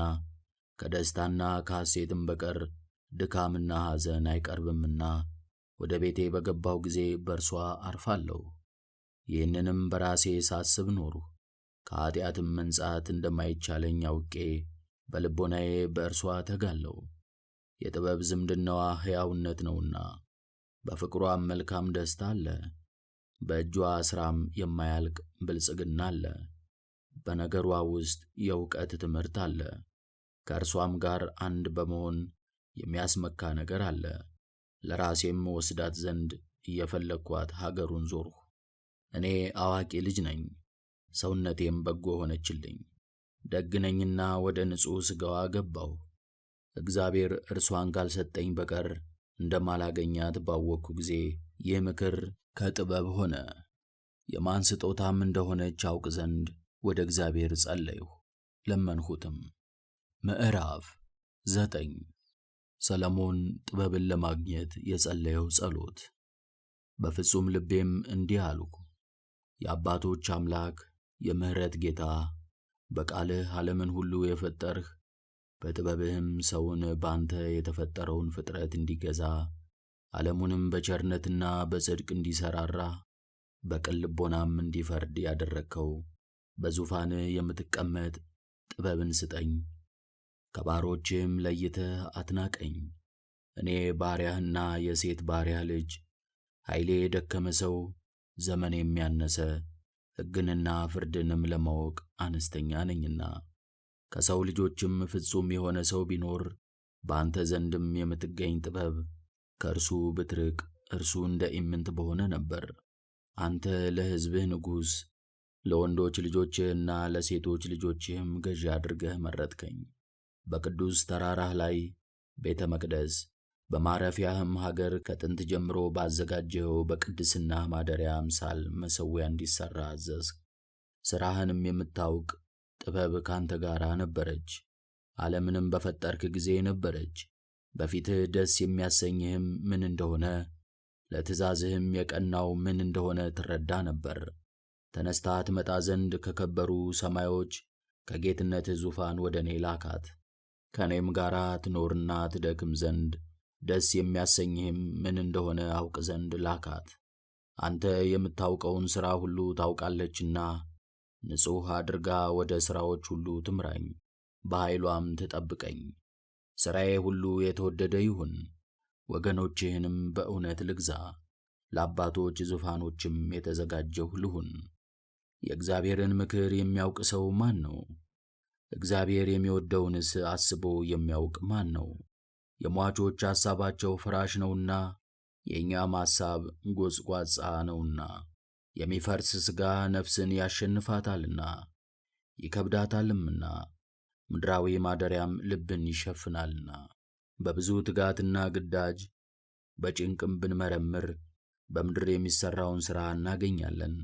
ከደስታና ከሐሴትም በቀር ድካምና ሐዘን አይቀርብምና ወደ ቤቴ በገባው ጊዜ በእርሷ አርፋለሁ። ይህንንም በራሴ ሳስብ ኖርሁ። ከኀጢአትም መንጻት እንደማይቻለኝ አውቄ በልቦናዬ በእርሷ ተጋለሁ። የጥበብ ዝምድናዋ ሕያውነት ነውና በፍቅሯም መልካም ደስታ አለ። በእጇ ሥራም የማያልቅ ብልጽግና አለ። በነገሯ ውስጥ የእውቀት ትምህርት አለ። ከእርሷም ጋር አንድ በመሆን የሚያስመካ ነገር አለ። ለራሴም ወስዳት ዘንድ እየፈለግኳት ሀገሩን ዞርሁ። እኔ አዋቂ ልጅ ነኝ፣ ሰውነቴም በጎ ሆነችልኝ። ደግ ነኝና ወደ ንጹሕ ሥጋዋ ገባሁ። እግዚአብሔር እርሷን ካልሰጠኝ በቀር እንደማላገኛት ባወቅሁ ጊዜ ይህ ምክር ከጥበብ ሆነ። የማን ስጦታም እንደሆነች አውቅ ዘንድ ወደ እግዚአብሔር ጸለይሁ፣ ለመንሁትም። ምዕራፍ 9 ሰሎሞን ጥበብን ለማግኘት የጸለየው ጸሎት። በፍጹም ልቤም እንዲህ አልሁ፣ የአባቶች አምላክ የምሕረት ጌታ፣ በቃልህ ዓለምን ሁሉ የፈጠርህ፣ በጥበብህም ሰውን ባንተ የተፈጠረውን ፍጥረት እንዲገዛ ዓለሙንም በቸርነትና በጽድቅ እንዲሠራራ በቅን ልቦናም እንዲፈርድ ያደረግከው በዙፋንህ የምትቀመጥ ጥበብን ስጠኝ። ከባሮችህም ለይተህ አትናቀኝ። እኔ ባሪያህና የሴት ባሪያ ልጅ፣ ኃይሌ የደከመ ሰው፣ ዘመኔም ያነሰ፣ ሕግንና ፍርድንም ለማወቅ አነስተኛ ነኝና። ከሰው ልጆችም ፍጹም የሆነ ሰው ቢኖር በአንተ ዘንድም የምትገኝ ጥበብ ከእርሱ ብትርቅ እርሱ እንደ ኢምንት በሆነ ነበር። አንተ ለሕዝብህ ንጉሥ፣ ለወንዶች ልጆችህና ለሴቶች ልጆችህም ገዢ አድርገህ መረጥከኝ። በቅዱስ ተራራህ ላይ ቤተ መቅደስ በማረፊያህም ሀገር ከጥንት ጀምሮ ባዘጋጀኸው በቅድስና ማደሪያ አምሳል መሠዊያ እንዲሠራ አዘዝህ። ሥራህንም የምታውቅ ጥበብ ካንተ ጋር ነበረች፣ ዓለምንም በፈጠርክ ጊዜ ነበረች። በፊትህ ደስ የሚያሰኝህም ምን እንደሆነ ለትእዛዝህም የቀናው ምን እንደሆነ ትረዳ ነበር። ተነስታ ትመጣ ዘንድ ከከበሩ ሰማዮች ከጌትነትህ ዙፋን ወደ እኔ ላካት። ከእኔም ጋር ትኖርና ትደክም ዘንድ ደስ የሚያሰኝህም ምን እንደሆነ አውቅ ዘንድ ላካት። አንተ የምታውቀውን ሥራ ሁሉ ታውቃለችና ንጹሕ አድርጋ ወደ ሥራዎች ሁሉ ትምራኝ፣ በኃይሏም ትጠብቀኝ። ሥራዬ ሁሉ የተወደደ ይሁን፣ ወገኖችህንም በእውነት ልግዛ፣ ለአባቶች ዙፋኖችም የተዘጋጀሁ ልሁን። የእግዚአብሔርን ምክር የሚያውቅ ሰው ማን ነው? እግዚአብሔር የሚወደውንስ አስቦ የሚያውቅ ማን ነው? የሟቾች ሐሳባቸው ፍራሽ ነውና የእኛም ሐሳብ ጐስቋጻ ነውና። የሚፈርስ ሥጋ ነፍስን ያሸንፋታልና ይከብዳታልምና፣ ምድራዊ ማደሪያም ልብን ይሸፍናልና። በብዙ ትጋትና ግዳጅ በጭንቅም ብንመረምር በምድር የሚሠራውን ሥራ እናገኛለን።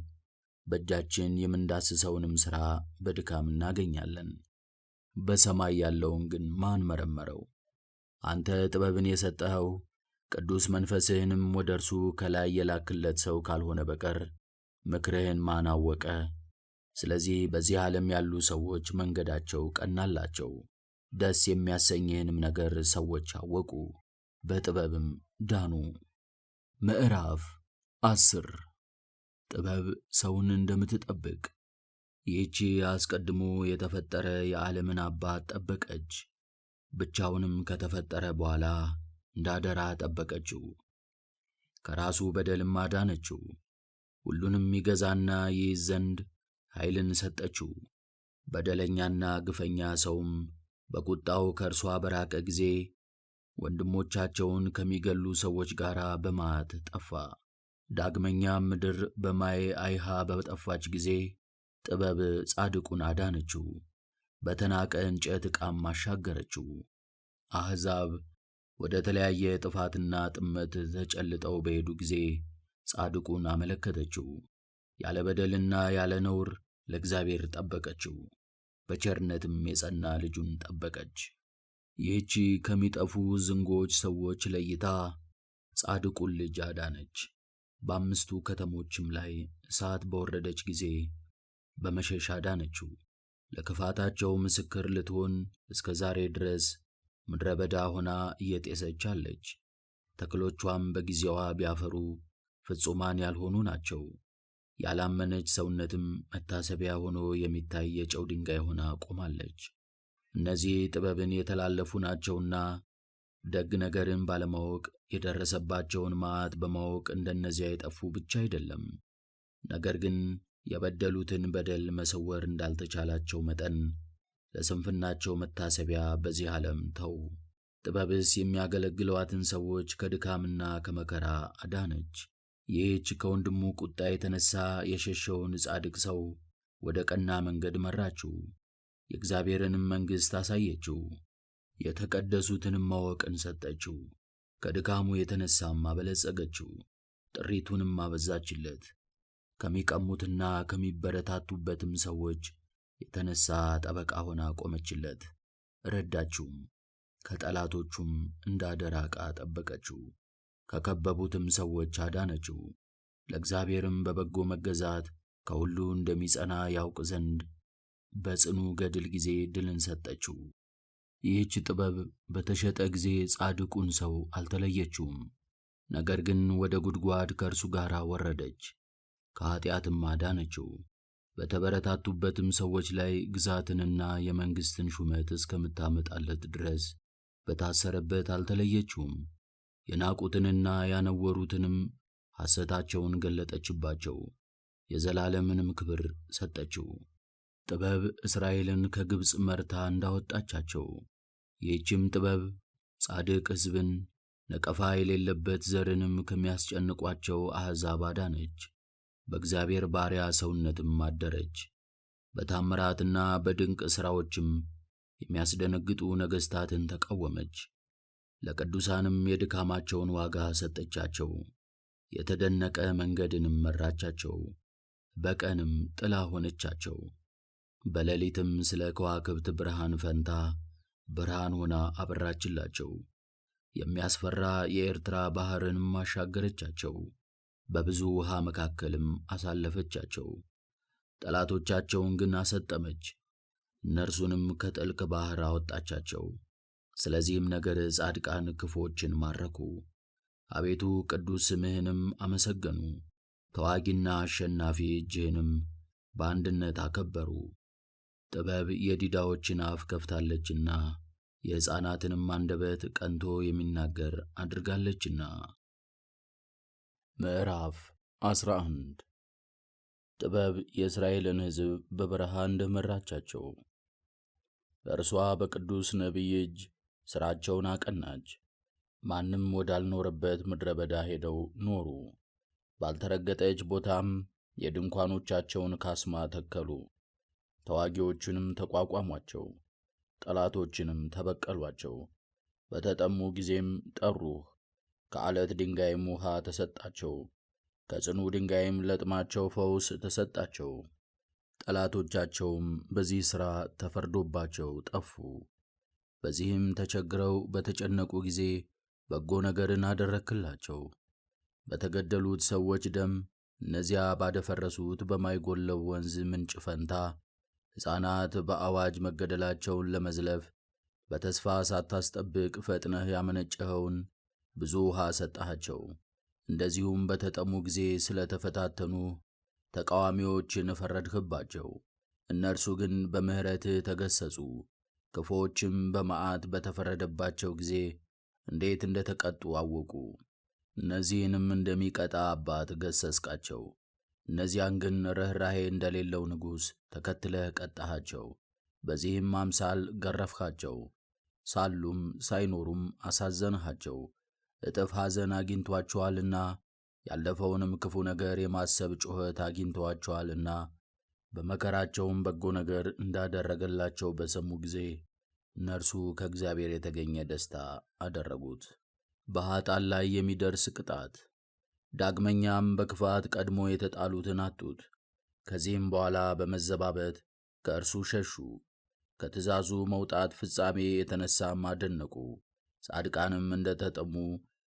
በእጃችን የምንዳስሰውንም ሥራ በድካም እናገኛለን። በሰማይ ያለውን ግን ማን መረመረው? አንተ ጥበብን የሰጠኸው ቅዱስ መንፈስህንም ወደ እርሱ ከላይ የላክለት ሰው ካልሆነ በቀር ምክርህን ማን አወቀ? ስለዚህ በዚህ ዓለም ያሉ ሰዎች መንገዳቸው ቀናላቸው፣ ደስ የሚያሰኝህንም ነገር ሰዎች አወቁ፣ በጥበብም ዳኑ። ምዕራፍ 10 ጥበብ ሰውን እንደምትጠብቅ። ይህች አስቀድሞ የተፈጠረ የዓለምን አባት ጠበቀች፣ ብቻውንም ከተፈጠረ በኋላ እንዳደራ ጠበቀችው። ከራሱ በደልም አዳነችው፣ ሁሉንም ይገዛና ይይዝ ዘንድ ኃይልን ሰጠችው። በደለኛና ግፈኛ ሰውም በቁጣው ከእርሷ በራቀ ጊዜ ወንድሞቻቸውን ከሚገሉ ሰዎች ጋር በመዓት ጠፋ። ዳግመኛም ምድር በማየ አይሃ በጠፋች ጊዜ ጥበብ ጻድቁን አዳነችው፣ በተናቀ እንጨት ዕቃም አሻገረችው። አሕዛብ ወደ ተለያየ ጥፋትና ጥመት ተጨልጠው በሄዱ ጊዜ ጻድቁን አመለከተችው፣ ያለ በደልና ያለ ነውር ለእግዚአብሔር ጠበቀችው፣ በቸርነትም የጸና ልጁን ጠበቀች። ይህች ከሚጠፉ ዝንጎች ሰዎች ለይታ ጻድቁን ልጅ አዳነች። በአምስቱ ከተሞችም ላይ እሳት በወረደች ጊዜ በመሸሽ አዳነችው። ለክፋታቸው ምስክር ልትሆን እስከ ዛሬ ድረስ ምድረ በዳ ሆና እየጤሰች አለች። ተክሎቿም በጊዜዋ ቢያፈሩ ፍጹማን ያልሆኑ ናቸው። ያላመነች ሰውነትም መታሰቢያ ሆኖ የሚታይ የጨው ድንጋይ ሆና ቆማለች። እነዚህ ጥበብን የተላለፉ ናቸውና ደግ ነገርን ባለማወቅ የደረሰባቸውን መዓት በማወቅ እንደነዚያ የጠፉ ብቻ አይደለም፣ ነገር ግን የበደሉትን በደል መሰወር እንዳልተቻላቸው መጠን ለስንፍናቸው መታሰቢያ በዚህ ዓለም ተው። ጥበብስ የሚያገለግሏትን ሰዎች ከድካምና ከመከራ አዳነች። ይህች ከወንድሙ ቁጣ የተነሳ የሸሸውን ጻድቅ ሰው ወደ ቀና መንገድ መራችው፣ የእግዚአብሔርንም መንግሥት አሳየችው፣ የተቀደሱትንም ማወቅን ሰጠችው። ከድካሙ የተነሳም አበለጸገችው፣ ጥሪቱንም አበዛችለት። ከሚቀሙትና ከሚበረታቱበትም ሰዎች የተነሳ ጠበቃ ሆና ቆመችለት፣ ረዳችውም። ከጠላቶቹም እንዳደራ ዕቃ ጠበቀችው፣ ከከበቡትም ሰዎች አዳነችው። ለእግዚአብሔርም በበጎ መገዛት ከሁሉ እንደሚጸና ያውቅ ዘንድ በጽኑ ገድል ጊዜ ድልን ሰጠችው። ይህች ጥበብ በተሸጠ ጊዜ ጻድቁን ሰው አልተለየችውም፣ ነገር ግን ወደ ጉድጓድ ከእርሱ ጋር ወረደች፣ ከኀጢአትም አዳነችው። በተበረታቱበትም ሰዎች ላይ ግዛትንና የመንግሥትን ሹመት እስከምታመጣለት ድረስ በታሰረበት አልተለየችውም። የናቁትንና ያነወሩትንም ሐሰታቸውን ገለጠችባቸው። የዘላለምንም ክብር ሰጠችው። ጥበብ እስራኤልን ከግብፅ መርታ እንዳወጣቻቸው፣ ይህችም ጥበብ ጻድቅ ሕዝብን ነቀፋ የሌለበት ዘርንም ከሚያስጨንቋቸው አሕዛብ አዳነች። በእግዚአብሔር ባሪያ ሰውነትም አደረች። በታምራትና በድንቅ ሥራዎችም የሚያስደነግጡ ነገሥታትን ተቃወመች። ለቅዱሳንም የድካማቸውን ዋጋ ሰጠቻቸው። የተደነቀ መንገድንም መራቻቸው። በቀንም ጥላ ሆነቻቸው። በሌሊትም ስለ ከዋክብት ብርሃን ፈንታ ብርሃን ሆና አበራችላቸው። የሚያስፈራ የኤርትራ ባሕርንም አሻገረቻቸው። በብዙ ውሃ መካከልም አሳለፈቻቸው። ጠላቶቻቸውን ግን አሰጠመች፣ እነርሱንም ከጥልቅ ባሕር አወጣቻቸው። ስለዚህም ነገር ጻድቃን ክፉዎችን ማረኩ፣ አቤቱ ቅዱስ ስምህንም አመሰገኑ። ተዋጊና አሸናፊ እጅህንም በአንድነት አከበሩ። ጥበብ የዲዳዎችን አፍ ከፍታለችና የሕፃናትንም አንደበት ቀንቶ የሚናገር አድርጋለችና። ምዕራፍ 11 ጥበብ የእስራኤልን ሕዝብ በበረሃ እንደመራቻቸው። እርሷ በቅዱስ ነቢይ እጅ ሥራቸውን አቀናች። ማንም ወዳልኖረበት ምድረ በዳ ሄደው ኖሩ። ባልተረገጠች ቦታም የድንኳኖቻቸውን ካስማ ተከሉ። ተዋጊዎቹንም ተቋቋሟቸው፣ ጠላቶችንም ተበቀሏቸው። በተጠሙ ጊዜም ጠሩህ፣ ከዓለት ድንጋይም ውሃ ተሰጣቸው፣ ከጽኑ ድንጋይም ለጥማቸው ፈውስ ተሰጣቸው። ጠላቶቻቸውም በዚህ ሥራ ተፈርዶባቸው ጠፉ። በዚህም ተቸግረው በተጨነቁ ጊዜ በጎ ነገርን አደረክላቸው። በተገደሉት ሰዎች ደም እነዚያ ባደፈረሱት በማይጎለው ወንዝ ምንጭ ፈንታ ሕፃናት በአዋጅ መገደላቸውን ለመዝለፍ በተስፋ ሳታስጠብቅ ፈጥነህ ያመነጨኸውን ብዙ ውሃ ሰጠሃቸው። እንደዚሁም በተጠሙ ጊዜ ስለ ተፈታተኑ ተቃዋሚዎችን ፈረድህባቸው። እነርሱ ግን በምሕረትህ ተገሠጹ። ክፉዎችም በመዓት በተፈረደባቸው ጊዜ እንዴት እንደ ተቀጡ አወቁ። እነዚህንም እንደሚቀጣ አባት ገሠጽካቸው። እነዚያን ግን ርኅራኄ እንደሌለው ንጉሥ ተከትለህ ቀጣሃቸው። በዚህም አምሳል ገረፍካቸው። ሳሉም ሳይኖሩም አሳዘንሃቸው። እጥፍ ሐዘን አግኝቶአቸዋልና ያለፈውንም ክፉ ነገር የማሰብ ጩኸት አግኝቶአቸዋልና በመከራቸውም በጎ ነገር እንዳደረገላቸው በሰሙ ጊዜ እነርሱ ከእግዚአብሔር የተገኘ ደስታ አደረጉት። በኃጥአን ላይ የሚደርስ ቅጣት። ዳግመኛም በክፋት ቀድሞ የተጣሉትን አጡት። ከዚህም በኋላ በመዘባበት ከእርሱ ሸሹ። ከትእዛዙ መውጣት ፍጻሜ የተነሳም አደነቁ። ጻድቃንም እንደ ተጠሙ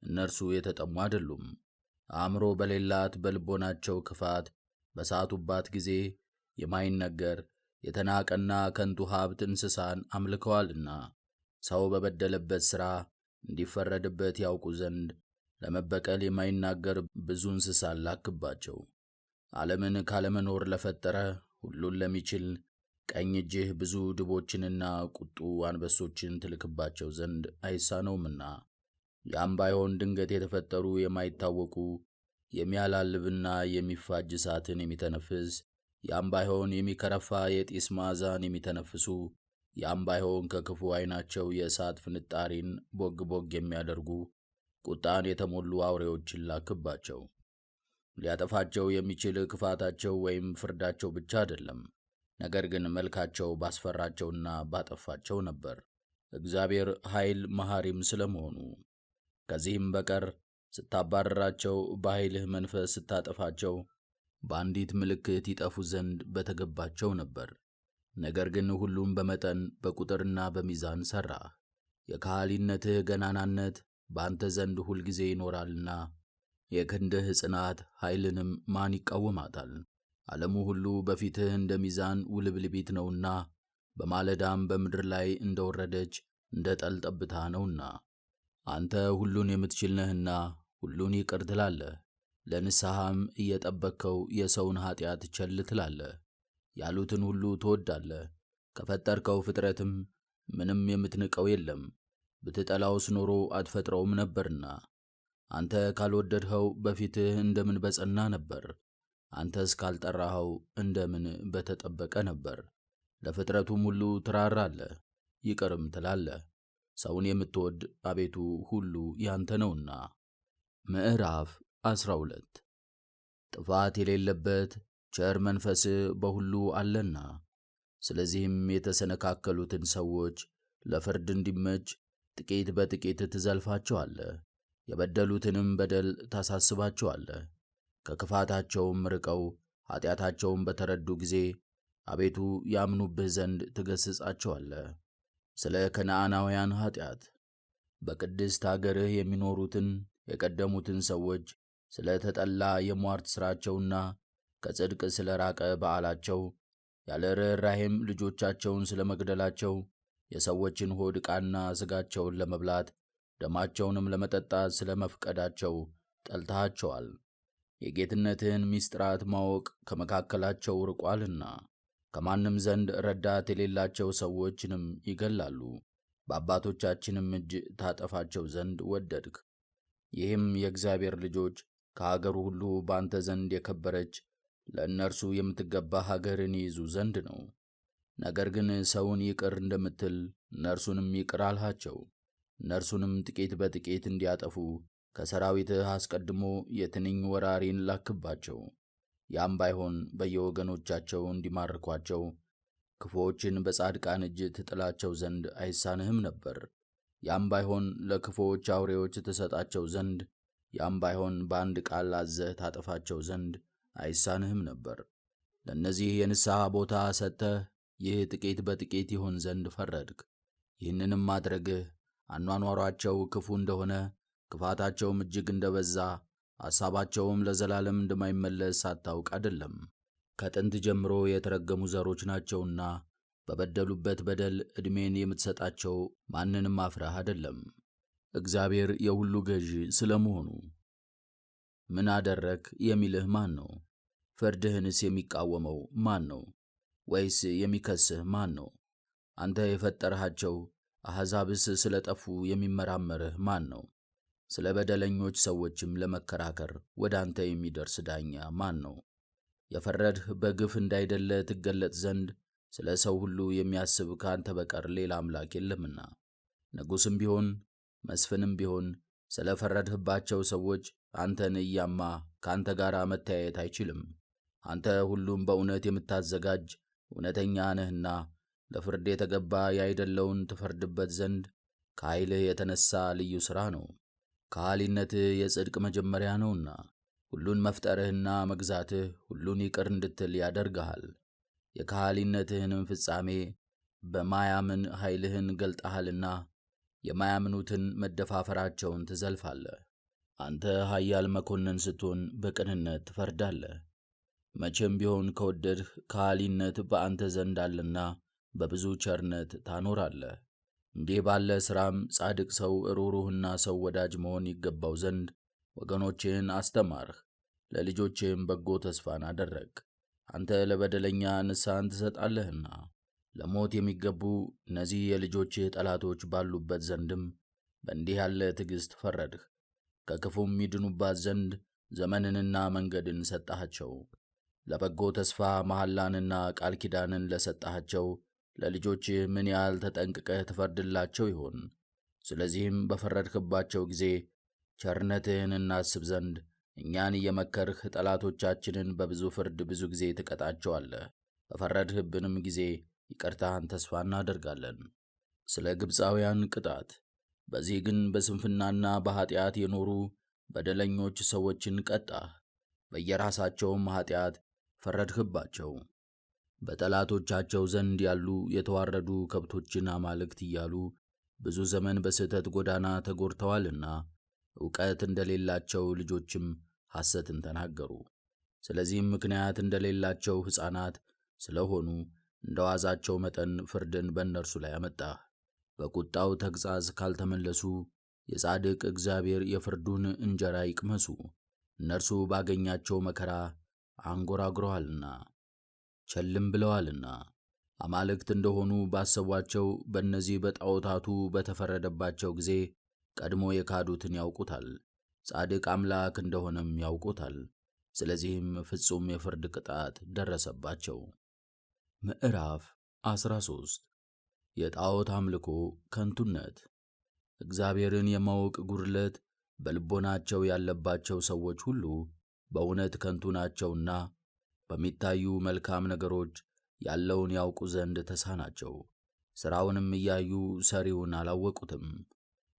እነርሱ የተጠሙ አይደሉም። አእምሮ በሌላት በልቦናቸው ክፋት በሳቱባት ጊዜ የማይነገር የተናቀና ከንቱ ሀብት እንስሳን አምልከዋልና ሰው በበደለበት ሥራ እንዲፈረድበት ያውቁ ዘንድ ለመበቀል የማይናገር ብዙ እንስሳን ላክባቸው። ዓለምን ካለመኖር ለፈጠረ ሁሉን ለሚችል ቀኝ እጅህ ብዙ ድቦችንና ቁጡ አንበሶችን ትልክባቸው ዘንድ አይሳነውምና። ያም ባይሆን ድንገት የተፈጠሩ የማይታወቁ የሚያላልብና የሚፋጅ እሳትን የሚተነፍስ፣ ያም ባይሆን የሚከረፋ የጢስ መዓዛን የሚተነፍሱ፣ ያም ባይሆን ከክፉ ዓይናቸው የእሳት ፍንጣሪን ቦግ ቦግ የሚያደርጉ ቁጣን የተሞሉ አውሬዎችን ላክባቸው። ሊያጠፋቸው የሚችል ክፋታቸው ወይም ፍርዳቸው ብቻ አይደለም፣ ነገር ግን መልካቸው ባስፈራቸውና ባጠፋቸው ነበር፣ እግዚአብሔር ኃይል መሐሪም ስለመሆኑ። ከዚህም በቀር ስታባረራቸው በኃይልህ መንፈስ ስታጠፋቸው በአንዲት ምልክት ይጠፉ ዘንድ በተገባቸው ነበር። ነገር ግን ሁሉም በመጠን በቁጥርና በሚዛን ሠራህ። የካህሊነትህ ገናናነት በአንተ ዘንድ ሁልጊዜ ይኖራልና የክንድህ ጽናት ኃይልንም ማን ይቃወማታል? ዓለሙ ሁሉ በፊትህ እንደ ሚዛን ውልብልቢት ነውና በማለዳም በምድር ላይ እንደወረደች እንደ ጠል ጠብታ ነውና። አንተ ሁሉን የምትችል ነህና ሁሉን ይቅር ትላለህ፣ ለንስሐም እየጠበቅከው የሰውን ኀጢአት ቸል ትላለህ። ያሉትን ሁሉ ትወዳለህ፣ ከፈጠርከው ፍጥረትም ምንም የምትንቀው የለም። ብትጠላውስ ኖሮ አትፈጥረውም ነበርና። አንተ ካልወደድኸው በፊትህ እንደምን በጸና ነበር። አንተስ ካልጠራኸው እንደምን በተጠበቀ ነበር። ለፍጥረቱም ሁሉ ትራራለህ፣ ይቅርም ትላለህ። ሰውን የምትወድ አቤቱ ሁሉ ያንተ ነውና። ምዕራፍ 12 ጥፋት የሌለበት ቸር መንፈስህ በሁሉ አለና፣ ስለዚህም የተሰነካከሉትን ሰዎች ለፍርድ እንዲመች ጥቂት በጥቂት ትዘልፋቸዋለህ፣ የበደሉትንም በደል ታሳስባቸዋለህ። ከክፋታቸውም ርቀው ኀጢአታቸውን በተረዱ ጊዜ አቤቱ ያምኑብህ ዘንድ ትገሥጻቸዋለህ። ስለ ከነዓናውያን ኀጢአት በቅድስት አገርህ የሚኖሩትን የቀደሙትን ሰዎች ስለ ተጠላ የሟርት ሥራቸውና ከጽድቅ ስለ ራቀ በዓላቸው፣ ያለ ርኅራኄም ልጆቻቸውን ስለ መግደላቸው፣ የሰዎችን ሆድ ዕቃና ሥጋቸውን ለመብላት ደማቸውንም ለመጠጣት ስለ መፍቀዳቸው ጠልተሃቸዋል። የጌትነትህን ምስጢራት ማወቅ ከመካከላቸው ርቋልና፣ ከማንም ዘንድ ረዳት የሌላቸው ሰዎችንም ይገላሉ። በአባቶቻችንም እጅ ታጠፋቸው ዘንድ ወደድክ። ይህም የእግዚአብሔር ልጆች ከአገሩ ሁሉ በአንተ ዘንድ የከበረች ለእነርሱ የምትገባ ሀገርን ይይዙ ዘንድ ነው። ነገር ግን ሰውን ይቅር እንደምትል እነርሱንም ይቅር አልሃቸው። እነርሱንም ጥቂት በጥቂት እንዲያጠፉ ከሰራዊትህ አስቀድሞ የትንኝ ወራሪን ላክባቸው። ያም ባይሆን በየወገኖቻቸው እንዲማርኳቸው ክፉዎችን በጻድቃን እጅ ትጥላቸው ዘንድ አይሳንህም ነበር። ያም ባይሆን ለክፉዎች አውሬዎች ትሰጣቸው ዘንድ፣ ያም ባይሆን በአንድ ቃል አዘህ ታጠፋቸው ዘንድ አይሳንህም ነበር። ለእነዚህ የንስሐ ቦታ ሰጥተህ ይህ ጥቂት በጥቂት ይሆን ዘንድ ፈረድክ። ይህንንም ማድረግህ አኗኗሯቸው ክፉ እንደሆነ ክፋታቸውም እጅግ እንደበዛ ሐሳባቸውም ለዘላለም እንደማይመለስ ሳታውቅ አይደለም። ከጥንት ጀምሮ የተረገሙ ዘሮች ናቸውና በበደሉበት በደል ዕድሜን የምትሰጣቸው ማንንም አፍረህ አይደለም፣ እግዚአብሔር የሁሉ ገዥ ስለመሆኑ። ምን አደረግህ የሚልህ ማን ነው? ፍርድህንስ የሚቃወመው ማን ነው? ወይስ የሚከስህ ማን ነው? አንተ የፈጠርሃቸው አሕዛብስ ስለ ጠፉ የሚመራመርህ ማን ነው? ስለ በደለኞች ሰዎችም ለመከራከር ወደ አንተ የሚደርስ ዳኛ ማን ነው? የፈረድህ በግፍ እንዳይደለ ትገለጥ ዘንድ ስለ ሰው ሁሉ የሚያስብ ከአንተ በቀር ሌላ አምላክ የለምና። ንጉሥም ቢሆን መስፍንም ቢሆን ስለ ፈረድህባቸው ሰዎች አንተን እያማ ከአንተ ጋር መተያየት አይችልም። አንተ ሁሉም በእውነት የምታዘጋጅ እውነተኛ ነህና ለፍርድ የተገባ ያይደለውን ትፈርድበት ዘንድ ከኃይልህ የተነሣ ልዩ ሥራ ነው። ከኃሊነትህ የጽድቅ መጀመሪያ ነውና ሁሉን መፍጠርህና መግዛትህ ሁሉን ይቅር እንድትል ያደርግሃል። የከኃሊነትህንም ፍጻሜ በማያምን ኃይልህን ገልጠሃልና የማያምኑትን መደፋፈራቸውን ትዘልፋለህ። አንተ ኃያል መኮንን ስትሆን በቅንነት ትፈርዳለህ። መቼም ቢሆን ከወደድህ ከኃሊነት በአንተ ዘንድ አለና በብዙ ቸርነት ታኖራለህ። እንዲህ ባለ ሥራም ጻድቅ ሰው ሩሩህና ሰው ወዳጅ መሆን ይገባው ዘንድ ወገኖችህን አስተማርህ፣ ለልጆችህም በጎ ተስፋን አደረግህ። አንተ ለበደለኛ ንስሐን ትሰጣለህና ለሞት የሚገቡ እነዚህ የልጆችህ ጠላቶች ባሉበት ዘንድም በእንዲህ ያለ ትዕግሥት ፈረድህ። ከክፉም ይድኑባት ዘንድ ዘመንንና መንገድን ሰጠሃቸው። ለበጎ ተስፋ መሐላንና ቃል ኪዳንን ለሰጠሃቸው ለልጆችህ ምን ያህል ተጠንቅቀህ ትፈርድላቸው ይሆን? ስለዚህም በፈረድክባቸው ጊዜ ቸርነትህን እናስብ ዘንድ እኛን እየመከርህ ጠላቶቻችንን በብዙ ፍርድ ብዙ ጊዜ ትቀጣቸዋለህ። በፈረድህብንም ጊዜ ይቅርታህን ተስፋ እናደርጋለን። ስለ ግብፃውያን ቅጣት። በዚህ ግን በስንፍናና በኀጢአት የኖሩ በደለኞች ሰዎችን ቀጣህ፣ በየራሳቸውም ኀጢአት ፈረድህባቸው። በጠላቶቻቸው ዘንድ ያሉ የተዋረዱ ከብቶችን አማልክት እያሉ ብዙ ዘመን በስህተት ጎዳና ተጎድተዋልና ዕውቀት እንደሌላቸው ልጆችም ሐሰትን ተናገሩ። ስለዚህም ምክንያት እንደሌላቸው ሕፃናት ስለሆኑ እንደ ዋዛቸው መጠን ፍርድን በእነርሱ ላይ አመጣህ። በቁጣው ተግሣጽ ካልተመለሱ የጻድቅ እግዚአብሔር የፍርዱን እንጀራ ይቅመሱ። እነርሱ ባገኛቸው መከራ አንጎራጉረዋልና ቸልም ብለዋልና አማልክት እንደሆኑ ባሰቧቸው በእነዚህ በጣዖታቱ በተፈረደባቸው ጊዜ ቀድሞ የካዱትን ያውቁታል፣ ጻድቅ አምላክ እንደሆነም ያውቁታል። ስለዚህም ፍጹም የፍርድ ቅጣት ደረሰባቸው። ምዕራፍ 13 የጣዖት አምልኮ ከንቱነት። እግዚአብሔርን የማወቅ ጉድለት በልቦናቸው ያለባቸው ሰዎች ሁሉ በእውነት ከንቱ ናቸውና በሚታዩ መልካም ነገሮች ያለውን ያውቁ ዘንድ ተሳናቸው። ሥራውንም እያዩ ሰሪውን አላወቁትም።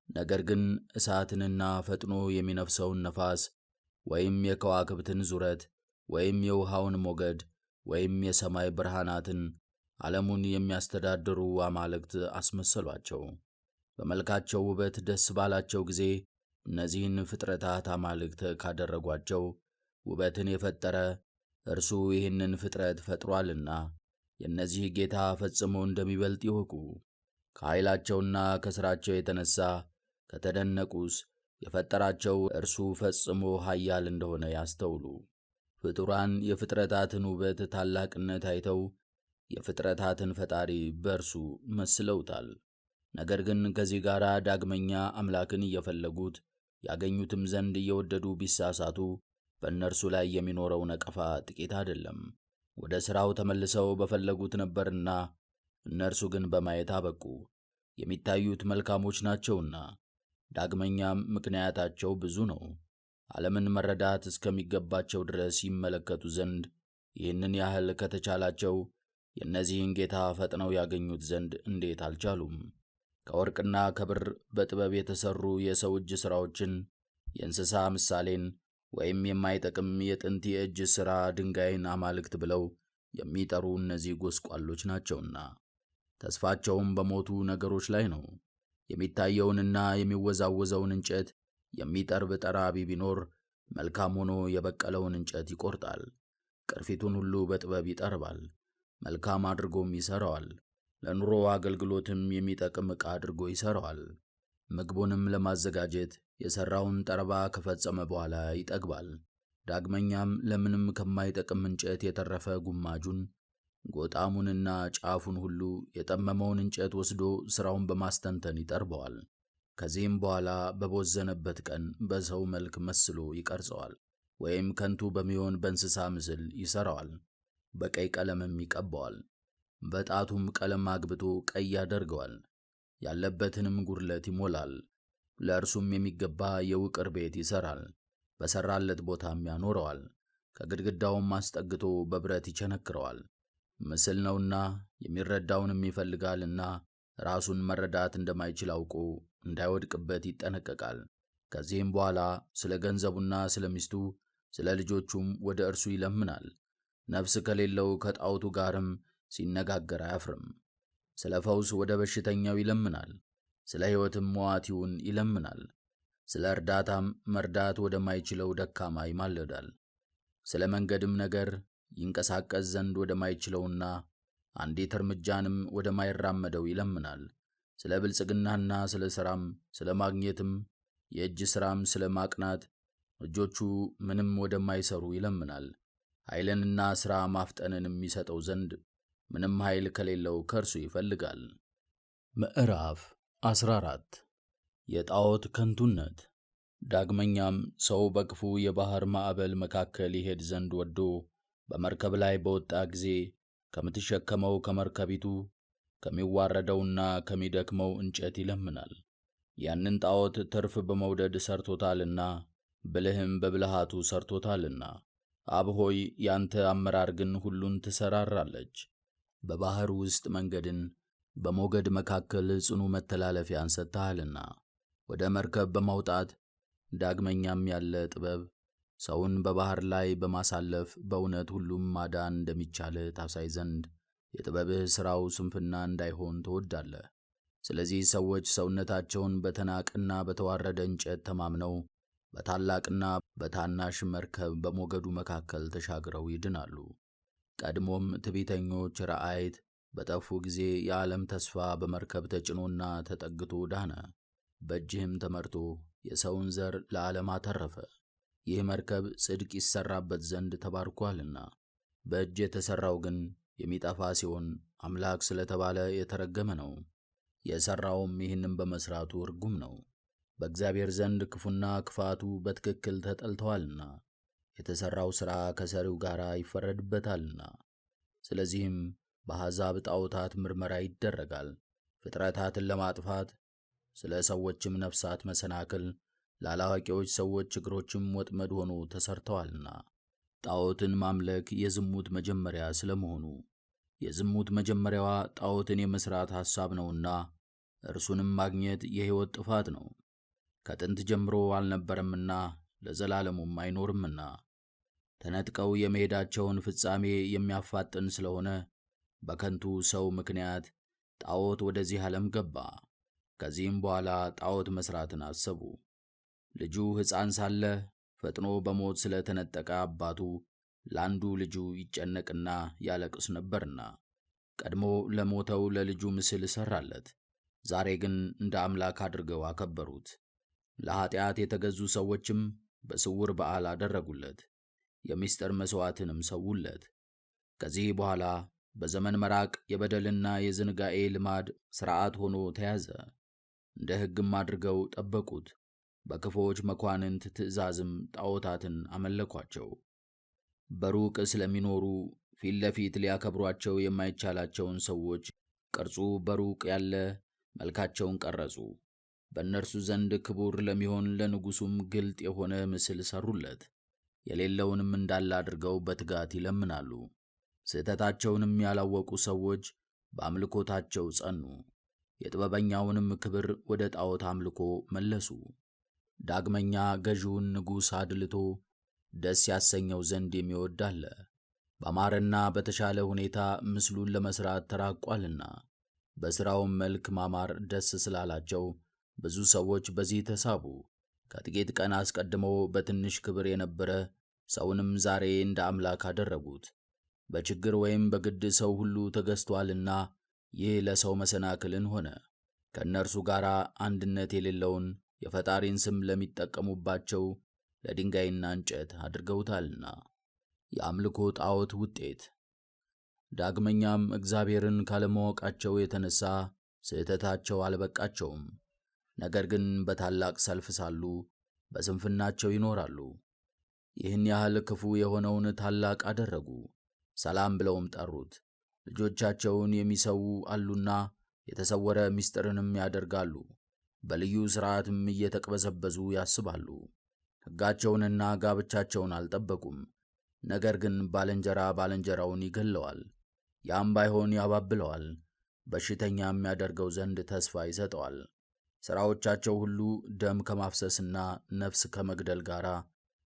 ነገር ግን እሳትንና ፈጥኖ የሚነፍሰውን ነፋስ ወይም የከዋክብትን ዙረት ወይም የውሃውን ሞገድ ወይም የሰማይ ብርሃናትን ዓለሙን የሚያስተዳድሩ አማልክት አስመሰሏቸው። በመልካቸው ውበት ደስ ባላቸው ጊዜ እነዚህን ፍጥረታት አማልክት ካደረጓቸው ውበትን የፈጠረ እርሱ ይህንን ፍጥረት ፈጥሯልና የእነዚህ ጌታ ፈጽሞ እንደሚበልጥ ይወቁ። ከኃይላቸውና ከሥራቸው የተነሣ ከተደነቁስ የፈጠራቸው እርሱ ፈጽሞ ኃያል እንደሆነ ያስተውሉ። ፍጡራን የፍጥረታትን ውበት ታላቅነት አይተው የፍጥረታትን ፈጣሪ በእርሱ መስለውታል። ነገር ግን ከዚህ ጋር ዳግመኛ አምላክን እየፈለጉት ያገኙትም ዘንድ እየወደዱ ቢሳሳቱ በእነርሱ ላይ የሚኖረው ነቀፋ ጥቂት አይደለም። ወደ ሥራው ተመልሰው በፈለጉት ነበርና እነርሱ ግን በማየት አበቁ፣ የሚታዩት መልካሞች ናቸውና። ዳግመኛም ምክንያታቸው ብዙ ነው። ዓለምን መረዳት እስከሚገባቸው ድረስ ይመለከቱ ዘንድ ይህንን ያህል ከተቻላቸው የእነዚህን ጌታ ፈጥነው ያገኙት ዘንድ እንዴት አልቻሉም? ከወርቅና ከብር በጥበብ የተሠሩ የሰው እጅ ሥራዎችን፣ የእንስሳ ምሳሌን ወይም የማይጠቅም የጥንት የእጅ ሥራ ድንጋይን አማልክት ብለው የሚጠሩ እነዚህ ጎስቋሎች ናቸውና ተስፋቸውም በሞቱ ነገሮች ላይ ነው። የሚታየውንና የሚወዛወዘውን እንጨት የሚጠርብ ጠራቢ ቢኖር መልካም ሆኖ የበቀለውን እንጨት ይቆርጣል። ቅርፊቱን ሁሉ በጥበብ ይጠርባል፣ መልካም አድርጎም ይሠራዋል። ለኑሮ አገልግሎትም የሚጠቅም ዕቃ አድርጎ ይሠራዋል። ምግቡንም ለማዘጋጀት የሠራውን ጠረባ ከፈጸመ በኋላ ይጠግባል። ዳግመኛም ለምንም ከማይጠቅም እንጨት የተረፈ ጉማጁን፣ ጎጣሙንና ጫፉን ሁሉ የጠመመውን እንጨት ወስዶ ሥራውን በማስተንተን ይጠርበዋል። ከዚህም በኋላ በቦዘነበት ቀን በሰው መልክ መስሎ ይቀርጸዋል፣ ወይም ከንቱ በሚሆን በእንስሳ ምስል ይሠራዋል። በቀይ ቀለምም ይቀባዋል። በጣቱም ቀለም አግብቶ ቀይ ያደርገዋል። ያለበትንም ጉድለት ይሞላል። ለእርሱም የሚገባ የውቅር ቤት ይሠራል፣ በሠራለት ቦታም ያኖረዋል። ከግድግዳውም አስጠግቶ በብረት ይቸነክረዋል። ምስል ነውና የሚረዳውንም ይፈልጋልና ራሱን መረዳት እንደማይችል አውቆ እንዳይወድቅበት ይጠነቀቃል። ከዚህም በኋላ ስለ ገንዘቡና ስለ ሚስቱ ስለ ልጆቹም ወደ እርሱ ይለምናል። ነፍስ ከሌለው ከጣዖቱ ጋርም ሲነጋገር አያፍርም። ስለ ፈውስ ወደ በሽተኛው ይለምናል፣ ስለ ሕይወትም መዋቲውን ይለምናል። ስለ እርዳታም መርዳት ወደማይችለው ደካማ ይማልዳል። ስለ መንገድም ነገር ይንቀሳቀስ ዘንድ ወደማይችለውና አንዲት እርምጃንም ወደማይራመደው ይለምናል። ስለ ብልጽግናና ስለ ሥራም፣ ስለ ማግኘትም፣ የእጅ ሥራም ስለ ማቅናት እጆቹ ምንም ወደማይሠሩ ይለምናል። ኃይልንና ሥራ ማፍጠንንም ይሰጠው ዘንድ ምንም ኃይል ከሌለው ከእርሱ ይፈልጋል። ምዕራፍ 14 የጣዖት ከንቱነት። ዳግመኛም ሰው በክፉ የባሕር ማዕበል መካከል ይሄድ ዘንድ ወዶ በመርከብ ላይ በወጣ ጊዜ ከምትሸከመው ከመርከቢቱ ከሚዋረደውና ከሚደክመው እንጨት ይለምናል። ያንን ጣዖት ትርፍ በመውደድ ሠርቶታልና ብልህም በብልሃቱ ሠርቶታልና። አብ ሆይ ያንተ አመራር ግን ሁሉን ትሠራራለች። በባሕር ውስጥ መንገድን በሞገድ መካከል ጽኑ መተላለፊያን ሰጥተሃልና ወደ መርከብ በማውጣት ዳግመኛም ያለ ጥበብ ሰውን በባሕር ላይ በማሳለፍ በእውነት ሁሉም ማዳን እንደሚቻል ታሳይ ዘንድ የጥበብህ ሥራው ስንፍና እንዳይሆን ትወዳለህ። ስለዚህ ሰዎች ሰውነታቸውን በተናቀና በተዋረደ እንጨት ተማምነው በታላቅና በታናሽ መርከብ በሞገዱ መካከል ተሻግረው ይድናሉ። ቀድሞም ትዕቢተኞች ረአይት በጠፉ ጊዜ የዓለም ተስፋ በመርከብ ተጭኖና ተጠግቶ ዳነ፣ በእጅህም ተመርቶ የሰውን ዘር ለዓለም አተረፈ። ይህ መርከብ ጽድቅ ይሠራበት ዘንድ ተባርኳልና። በእጅ የተሠራው ግን የሚጠፋ ሲሆን አምላክ ስለተባለ የተረገመ ነው። የሠራውም ይህንም በመሥራቱ ርጉም ነው፣ በእግዚአብሔር ዘንድ ክፉና ክፋቱ በትክክል ተጠልተዋልና። የተሠራው ሥራ ከሠሪው ጋር ይፈረድበታልና። ስለዚህም በአሕዛብ ጣዖታት ምርመራ ይደረጋል። ፍጥረታትን ለማጥፋት ስለ ሰዎችም ነፍሳት መሰናክል፣ ለአላዋቂዎች ሰዎች እግሮችም ወጥመድ ሆኖ ተሠርተዋልና። ጣዖትን ማምለክ የዝሙት መጀመሪያ ስለመሆኑ የዝሙት መጀመሪያዋ ጣዖትን የመሥራት ሐሳብ ነውና እርሱንም ማግኘት የሕይወት ጥፋት ነው። ከጥንት ጀምሮ አልነበረምና ለዘላለሙም አይኖርምና ተነጥቀው የመሄዳቸውን ፍጻሜ የሚያፋጥን ስለሆነ በከንቱ ሰው ምክንያት ጣዖት ወደዚህ ዓለም ገባ። ከዚህም በኋላ ጣዖት መሥራትን አሰቡ። ልጁ ሕፃን ሳለ ፈጥኖ በሞት ስለተነጠቀ አባቱ ለአንዱ ልጁ ይጨነቅና ያለቅስ ነበርና ቀድሞ ለሞተው ለልጁ ምስል ሠራለት። ዛሬ ግን እንደ አምላክ አድርገው አከበሩት። ለኀጢአት የተገዙ ሰዎችም በስውር በዓል አደረጉለት፣ የምስጢር መሥዋዕትንም ሰውለት። ከዚህ በኋላ በዘመን መራቅ የበደልና የዝንጋኤ ልማድ ሥርዓት ሆኖ ተያዘ። እንደ ሕግም አድርገው ጠበቁት። በክፉዎች መኳንንት ትእዛዝም ጣዖታትን አመለኳቸው። በሩቅ ስለሚኖሩ ፊት ለፊት ሊያከብሯቸው የማይቻላቸውን ሰዎች ቅርጹ በሩቅ ያለ መልካቸውን ቀረጹ። በእነርሱ ዘንድ ክቡር ለሚሆን ለንጉሡም ግልጥ የሆነ ምስል ሠሩለት። የሌለውንም እንዳለ አድርገው በትጋት ይለምናሉ። ስህተታቸውንም ያላወቁ ሰዎች በአምልኮታቸው ጸኑ። የጥበበኛውንም ክብር ወደ ጣዖት አምልኮ መለሱ። ዳግመኛ ገዢውን ንጉሥ አድልቶ ደስ ያሰኘው ዘንድ የሚወድ አለ። ባማረና በተሻለ ሁኔታ ምስሉን ለመሥራት ተራቋልና በሥራውም መልክ ማማር ደስ ስላላቸው ብዙ ሰዎች በዚህ ተሳቡ። ከጥቂት ቀን አስቀድመው በትንሽ ክብር የነበረ ሰውንም ዛሬ እንደ አምላክ አደረጉት። በችግር ወይም በግድ ሰው ሁሉ ተገዝቶአልና ይህ ለሰው መሰናክልን ሆነ። ከእነርሱ ጋር አንድነት የሌለውን የፈጣሪን ስም ለሚጠቀሙባቸው ለድንጋይና እንጨት አድርገውታልና። የአምልኮ ጣዖት ውጤት። ዳግመኛም እግዚአብሔርን ካለማወቃቸው የተነሣ ስህተታቸው አልበቃቸውም። ነገር ግን በታላቅ ሰልፍ ሳሉ በስንፍናቸው ይኖራሉ። ይህን ያህል ክፉ የሆነውን ታላቅ አደረጉ። ሰላም ብለውም ጠሩት። ልጆቻቸውን የሚሰዉ አሉና የተሰወረ ምስጢርንም ያደርጋሉ። በልዩ ሥርዓትም እየተቅበዘበዙ ያስባሉ። ሕጋቸውንና ጋብቻቸውን አልጠበቁም። ነገር ግን ባልንጀራ ባልንጀራውን ይገለዋል፣ ያም ባይሆን ያባብለዋል፣ በሽተኛ የሚያደርገው ዘንድ ተስፋ ይሰጠዋል። ሥራዎቻቸው ሁሉ ደም ከማፍሰስና ነፍስ ከመግደል ጋር፣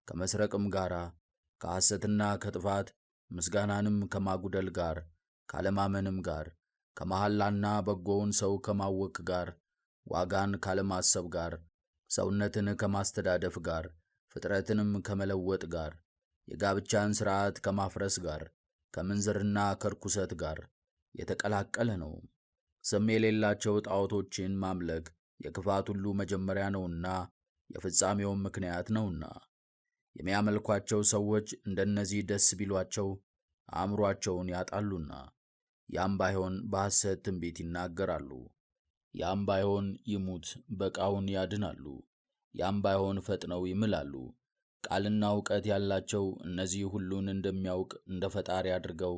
ከመስረቅም ጋር፣ ከሐሰትና ከጥፋት ምስጋናንም ከማጉደል ጋር፣ ካለማመንም ጋር፣ ከመሐላና በጎውን ሰው ከማወክ ጋር፣ ዋጋን ካለማሰብ ጋር፣ ሰውነትን ከማስተዳደፍ ጋር፣ ፍጥረትንም ከመለወጥ ጋር፣ የጋብቻን ሥርዓት ከማፍረስ ጋር፣ ከምንዝርና ከርኩሰት ጋር የተቀላቀለ ነው። ስም የሌላቸው ጣዖቶችን ማምለክ የክፋት ሁሉ መጀመሪያ ነውና የፍጻሜውም ምክንያት ነውና። የሚያመልኳቸው ሰዎች እንደነዚህ ደስ ቢሏቸው አእምሮአቸውን ያጣሉና፣ ያም ባይሆን በሐሰት ትንቢት ይናገራሉ። ያም ባይሆን ይሙት በቃውን ያድናሉ። ያም ባይሆን ፈጥነው ይምላሉ። ቃልና ዕውቀት ያላቸው እነዚህ ሁሉን እንደሚያውቅ እንደ ፈጣሪ አድርገው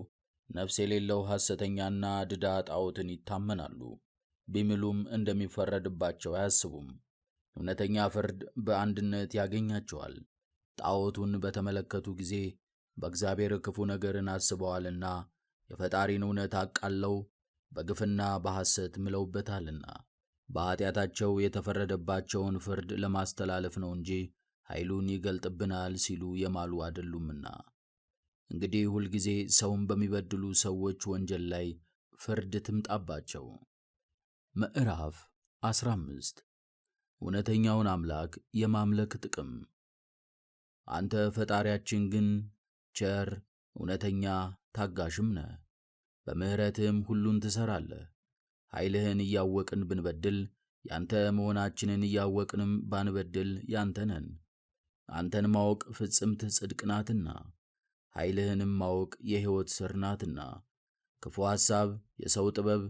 ነፍስ የሌለው ሐሰተኛና ድዳ ጣዖትን ይታመናሉ። ቢምሉም እንደሚፈረድባቸው አያስቡም። እውነተኛ ፍርድ በአንድነት ያገኛቸዋል። ጣዖቱን በተመለከቱ ጊዜ በእግዚአብሔር ክፉ ነገርን አስበዋልና የፈጣሪን እውነት አቃለው በግፍና በሐሰት ምለውበታልና በኀጢአታቸው የተፈረደባቸውን ፍርድ ለማስተላለፍ ነው እንጂ ኃይሉን ይገልጥብናል ሲሉ የማሉ አይደሉምና። እንግዲህ ሁልጊዜ ሰውን በሚበድሉ ሰዎች ወንጀል ላይ ፍርድ ትምጣባቸው። ምዕራፍ 15 እውነተኛውን አምላክ የማምለክ ጥቅም። አንተ ፈጣሪያችን ግን ቸር፣ እውነተኛ፣ ታጋሽም ነህ። በምሕረትህም ሁሉን ትሠራለህ። ኃይልህን እያወቅን ብንበድል ያንተ መሆናችንን እያወቅንም ባንበድል ያንተ ነን። አንተን ማወቅ ፍጽምት ጽድቅ ናትና ኃይልህንም ማወቅ የሕይወት ሥር ናትና። ክፉ ሐሳብ፣ የሰው ጥበብ፣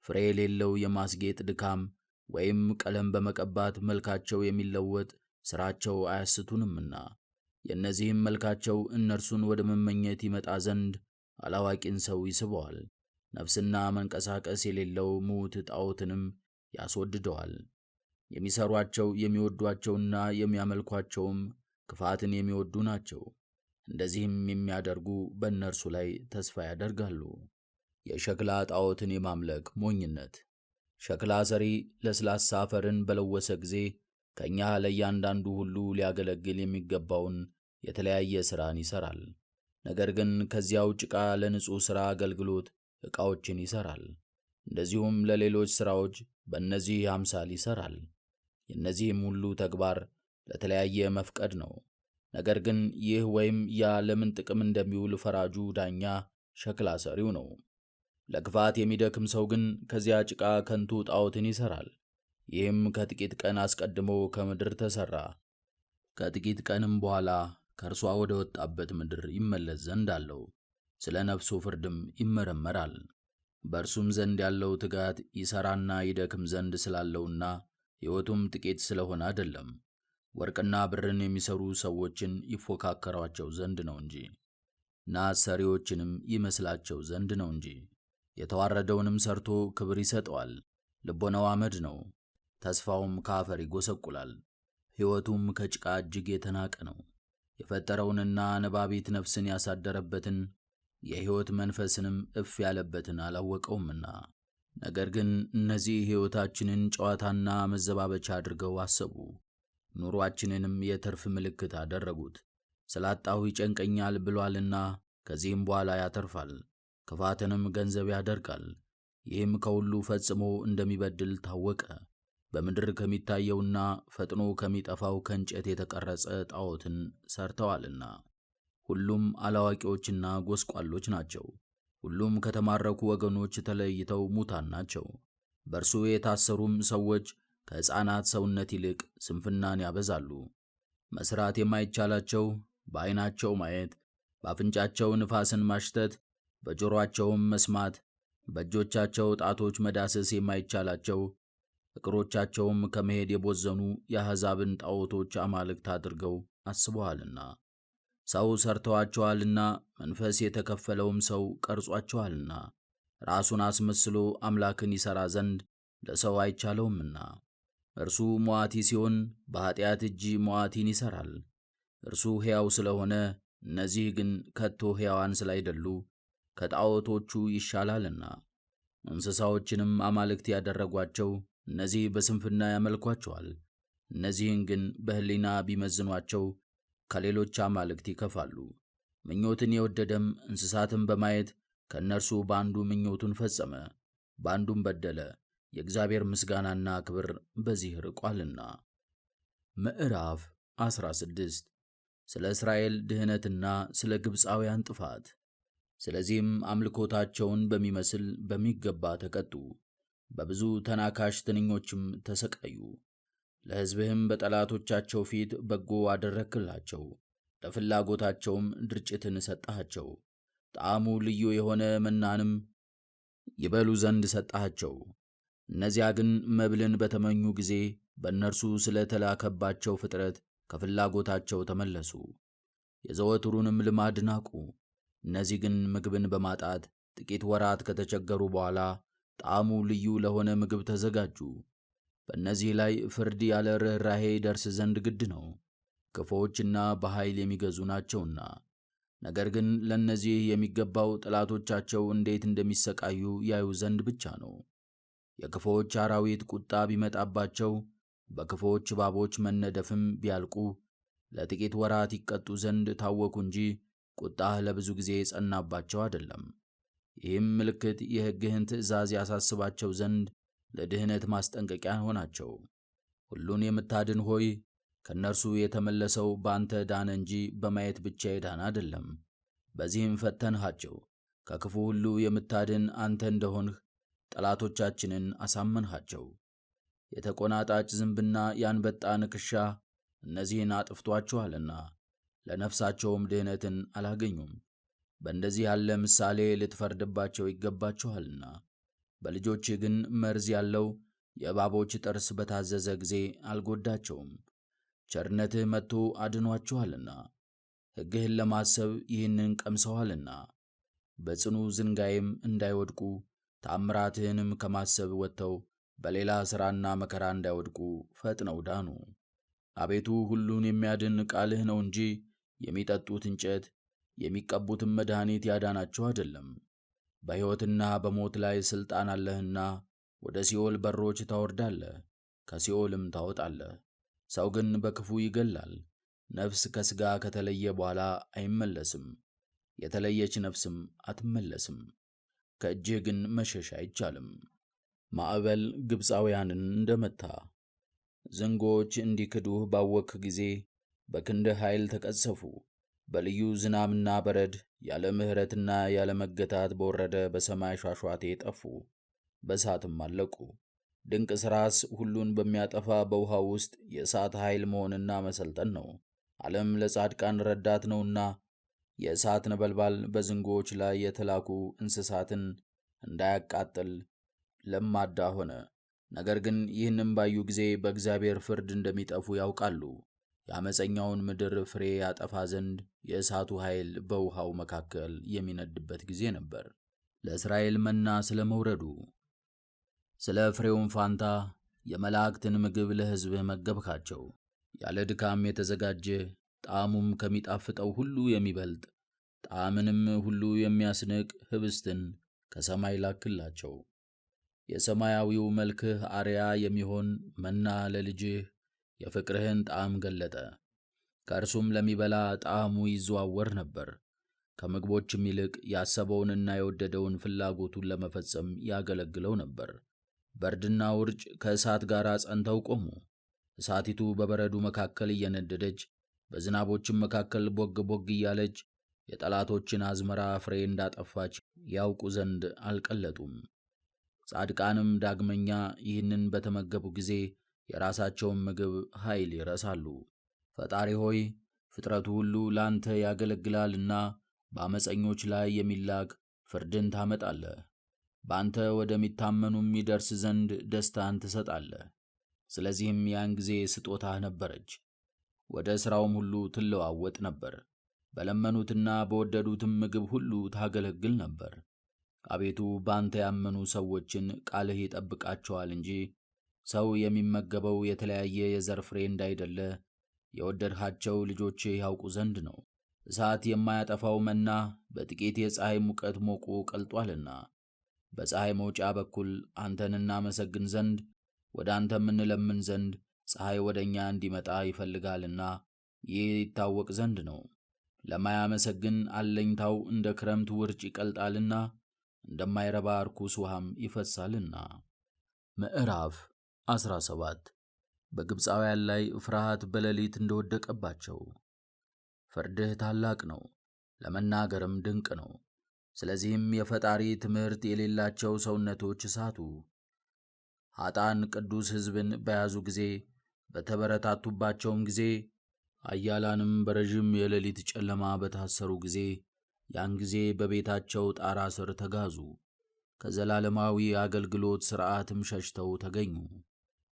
ፍሬ የሌለው የማስጌጥ ድካም ወይም ቀለም በመቀባት መልካቸው የሚለወጥ ሥራቸው አያስቱንምና የእነዚህም መልካቸው እነርሱን ወደ መመኘት ይመጣ ዘንድ አላዋቂን ሰው ይስበዋል። ነፍስና መንቀሳቀስ የሌለው ሙት ጣዖትንም ያስወድደዋል። የሚሰሯቸው የሚወዷቸውና የሚያመልኳቸውም ክፋትን የሚወዱ ናቸው። እንደዚህም የሚያደርጉ በእነርሱ ላይ ተስፋ ያደርጋሉ። የሸክላ ጣዖትን የማምለክ ሞኝነት። ሸክላ ሰሪ ለስላሳ አፈርን በለወሰ ጊዜ ከእኛ ለእያንዳንዱ ሁሉ ሊያገለግል የሚገባውን የተለያየ ሥራን ይሠራል። ነገር ግን ከዚያው ጭቃ ለንጹሕ ሥራ አገልግሎት ዕቃዎችን ይሠራል። እንደዚሁም ለሌሎች ሥራዎች በእነዚህ አምሳል ይሠራል። የእነዚህም ሁሉ ተግባር ለተለያየ መፍቀድ ነው። ነገር ግን ይህ ወይም ያ ለምን ጥቅም እንደሚውል ፈራጁ ዳኛ ሸክላ ሰሪው ነው። ለክፋት የሚደክም ሰው ግን ከዚያ ጭቃ ከንቱ ጣዖትን ይሠራል። ይህም ከጥቂት ቀን አስቀድሞ ከምድር ተሠራ፣ ከጥቂት ቀንም በኋላ ከእርሷ ወደ ወጣበት ምድር ይመለስ ዘንድ አለው። ስለ ነፍሱ ፍርድም ይመረመራል። በእርሱም ዘንድ ያለው ትጋት ይሠራና ይደክም ዘንድ ስላለውና ሕይወቱም ጥቂት ስለሆነ አይደለም፣ ወርቅና ብርን የሚሠሩ ሰዎችን ይፎካከሯቸው ዘንድ ነው እንጂ፣ ናስ ሰሪዎችንም ይመስላቸው ዘንድ ነው እንጂ። የተዋረደውንም ሰርቶ ክብር ይሰጠዋል። ልቦናው አመድ ነው፣ ተስፋውም ከአፈር ይጎሰቁላል። ሕይወቱም ከጭቃ እጅግ የተናቀ ነው። የፈጠረውንና ነባቢት ነፍስን ያሳደረበትን የሕይወት መንፈስንም እፍ ያለበትን አላወቀውምና። ነገር ግን እነዚህ ሕይወታችንን ጨዋታና መዘባበቻ አድርገው አሰቡ፣ ኑሮአችንንም የትርፍ ምልክት አደረጉት። ስላጣሁ ይጨንቀኛል ብሏልና ከዚህም በኋላ ያተርፋል፣ ክፋትንም ገንዘብ ያደርጋል። ይህም ከሁሉ ፈጽሞ እንደሚበድል ታወቀ። በምድር ከሚታየውና ፈጥኖ ከሚጠፋው ከእንጨት የተቀረጸ ጣዖትን ሰርተዋልና። ሁሉም አላዋቂዎችና ጎስቋሎች ናቸው። ሁሉም ከተማረኩ ወገኖች ተለይተው ሙታን ናቸው። በእርሱ የታሰሩም ሰዎች ከሕፃናት ሰውነት ይልቅ ስንፍናን ያበዛሉ። መሥራት የማይቻላቸው በዐይናቸው ማየት፣ በአፍንጫቸው ንፋስን ማሽተት፣ በጆሮአቸውም መስማት፣ በእጆቻቸው ጣቶች መዳሰስ የማይቻላቸው እግሮቻቸውም ከመሄድ የቦዘኑ የአሕዛብን ጣዖቶች አማልክት አድርገው አስበዋልና። ሰው ሠርተዋቸዋልና፣ መንፈስ የተከፈለውም ሰው ቀርጿቸዋልና። ራሱን አስመስሎ አምላክን ይሠራ ዘንድ ለሰው አይቻለውምና። እርሱ ሟቲ ሲሆን በኀጢአት እጅ ሟቲን ይሠራል። እርሱ ሕያው ስለሆነ፣ እነዚህ ግን ከቶ ሕያዋን ስላይደሉ ከጣዖቶቹ ይሻላልና። እንስሳዎችንም አማልክት ያደረጓቸው እነዚህ በስንፍና ያመልኳቸዋል። እነዚህን ግን በሕሊና ቢመዝኗቸው ከሌሎች አማልክት ይከፋሉ። ምኞትን የወደደም እንስሳትን በማየት ከእነርሱ በአንዱ ምኞቱን ፈጸመ፣ በአንዱም በደለ። የእግዚአብሔር ምስጋናና ክብር በዚህ ርቋልና። ምዕራፍ 16 ስለ እስራኤል ድህነትና ስለ ግብፃውያን ጥፋት። ስለዚህም አምልኮታቸውን በሚመስል በሚገባ ተቀጡ፣ በብዙ ተናካሽ ትንኞችም ተሰቃዩ። ለሕዝብህም በጠላቶቻቸው ፊት በጎ አደረግክላቸው፣ ለፍላጎታቸውም ድርጭትን ሰጠሃቸው። ጣዕሙ ልዩ የሆነ መናንም ይበሉ ዘንድ ሰጠሃቸው። እነዚያ ግን መብልን በተመኙ ጊዜ በእነርሱ ስለ ተላከባቸው ፍጥረት ከፍላጎታቸው ተመለሱ፣ የዘወትሩንም ልማድ ናቁ። እነዚህ ግን ምግብን በማጣት ጥቂት ወራት ከተቸገሩ በኋላ ጣዕሙ ልዩ ለሆነ ምግብ ተዘጋጁ። በእነዚህ ላይ ፍርድ ያለ ርኅራኄ ይደርስ ዘንድ ግድ ነው፣ ክፉዎችና በኃይል የሚገዙ ናቸውና። ነገር ግን ለእነዚህ የሚገባው ጠላቶቻቸው እንዴት እንደሚሰቃዩ ያዩ ዘንድ ብቻ ነው። የክፉዎች አራዊት ቁጣ ቢመጣባቸው፣ በክፉዎች እባቦች መነደፍም ቢያልቁ ለጥቂት ወራት ይቀጡ ዘንድ ታወኩ እንጂ ቁጣህ ለብዙ ጊዜ የጸናባቸው አይደለም። ይህም ምልክት የሕግህን ትእዛዝ ያሳስባቸው ዘንድ ለድህነት ማስጠንቀቂያ ሆናቸው። ሁሉን የምታድን ሆይ ከእነርሱ የተመለሰው በአንተ ዳነ እንጂ በማየት ብቻ የዳነ አይደለም። በዚህም ፈተንሃቸው። ከክፉ ሁሉ የምታድን አንተ እንደሆንህ ጠላቶቻችንን አሳመንሃቸው። የተቆናጣጭ ዝንብና የአንበጣ ንክሻ እነዚህን አጥፍቷቸዋልና ለነፍሳቸውም ድህነትን አላገኙም። በእንደዚህ ያለ ምሳሌ ልትፈርድባቸው ይገባቸዋልና። በልጆችህ ግን መርዝ ያለው የእባቦች ጥርስ በታዘዘ ጊዜ አልጎዳቸውም። ቸርነትህ መጥቶ አድኗቸዋልና ሕግህን ለማሰብ ይህንን ቀምሰዋልና በጽኑ ዝንጋይም እንዳይወድቁ ተአምራትህንም ከማሰብ ወጥተው በሌላ ሥራና መከራ እንዳይወድቁ ፈጥነው ዳኑ። አቤቱ ሁሉን የሚያድን ቃልህ ነው እንጂ የሚጠጡት እንጨት የሚቀቡትም መድኃኒት ያዳናቸው አይደለም። በሕይወትና በሞት ላይ ሥልጣን አለህና ወደ ሲኦል በሮች ታወርዳለህ፣ ከሲኦልም ታወጣለህ። ሰው ግን በክፉ ይገላል፣ ነፍስ ከሥጋ ከተለየ በኋላ አይመለስም፣ የተለየች ነፍስም አትመለስም። ከእጅህ ግን መሸሽ አይቻልም። ማዕበል ግብፃውያንን እንደመታ ዝንጎዎች እንዲክዱህ ባወቅህ ጊዜ በክንድህ ኃይል ተቀሰፉ። በልዩ ዝናብና በረድ ያለ ምሕረትና ያለ መገታት በወረደ በሰማይ ሿሿቴ ጠፉ፣ በእሳትም አለቁ። ድንቅ ሥራስ ሁሉን በሚያጠፋ በውኃ ውስጥ የእሳት ኃይል መሆንና መሰልጠን ነው። ዓለም ለጻድቃን ረዳት ነውና የእሳት ነበልባል በዝንጎዎች ላይ የተላኩ እንስሳትን እንዳያቃጥል ለማዳ ሆነ። ነገር ግን ይህንም ባዩ ጊዜ በእግዚአብሔር ፍርድ እንደሚጠፉ ያውቃሉ። የዓመፀኛውን ምድር ፍሬ ያጠፋ ዘንድ የእሳቱ ኃይል በውኃው መካከል የሚነድበት ጊዜ ነበር። ለእስራኤል መና ስለ መውረዱ፣ ስለ ፍሬውም ፋንታ የመላእክትን ምግብ ለሕዝብህ መገብካቸው። ያለ ድካም የተዘጋጀ ጣዕሙም ከሚጣፍጠው ሁሉ የሚበልጥ ጣዕምንም ሁሉ የሚያስንቅ ኅብስትን ከሰማይ ላክላቸው። የሰማያዊው መልክህ አርያ የሚሆን መና ለልጅህ የፍቅርህን ጣዕም ገለጠ። ከእርሱም ለሚበላ ጣዕሙ ይዘዋወር ነበር። ከምግቦችም ይልቅ ያሰበውንና የወደደውን ፍላጎቱን ለመፈጸም ያገለግለው ነበር። በርድና ውርጭ ከእሳት ጋር ጸንተው ቆሙ። እሳቲቱ በበረዱ መካከል እየነደደች በዝናቦችም መካከል ቦግ ቦግ እያለች የጠላቶችን አዝመራ ፍሬ እንዳጠፋች ያውቁ ዘንድ አልቀለጡም። ጻድቃንም ዳግመኛ ይህንን በተመገቡ ጊዜ የራሳቸውን ምግብ ኃይል ይረሳሉ። ፈጣሪ ሆይ ፍጥረቱ ሁሉ ላንተ ያገለግላልና በአመፀኞች ላይ የሚላክ ፍርድን ታመጣለህ። በአንተ ወደሚታመኑም ይደርስ ዘንድ ደስታን ትሰጣለህ። ስለዚህም ያን ጊዜ ስጦታህ ነበረች፣ ወደ ሥራውም ሁሉ ትለዋወጥ ነበር። በለመኑትና በወደዱትም ምግብ ሁሉ ታገለግል ነበር። አቤቱ በአንተ ያመኑ ሰዎችን ቃልህ ይጠብቃቸዋል እንጂ ሰው የሚመገበው የተለያየ የዘር ፍሬ እንዳይደለ የወደድሃቸው ልጆችህ ያውቁ ዘንድ ነው። እሳት የማያጠፋው መና በጥቂት የፀሐይ ሙቀት ሞቁ ቀልጧልና በፀሐይ መውጫ በኩል አንተን እናመሰግን ዘንድ ወደ አንተም እንለምን ዘንድ ፀሐይ ወደ እኛ እንዲመጣ ይፈልጋልና ይህ ይታወቅ ዘንድ ነው። ለማያመሰግን አለኝታው እንደ ክረምት ውርጭ ይቀልጣልና እንደማይረባ ርኩስ ውሃም ይፈሳልና። ምዕራፍ 17 በግብፃውያን ላይ ፍርሃት በሌሊት እንደወደቀባቸው። ፍርድህ ታላቅ ነው፣ ለመናገርም ድንቅ ነው። ስለዚህም የፈጣሪ ትምህርት የሌላቸው ሰውነቶች ሳቱ። ኀጣን ቅዱስ ሕዝብን በያዙ ጊዜ በተበረታቱባቸውም ጊዜ ኃያላንም በረዥም የሌሊት ጨለማ በታሰሩ ጊዜ ያን ጊዜ በቤታቸው ጣራ ስር ተጋዙ። ከዘላለማዊ አገልግሎት ሥርዓትም ሸሽተው ተገኙ።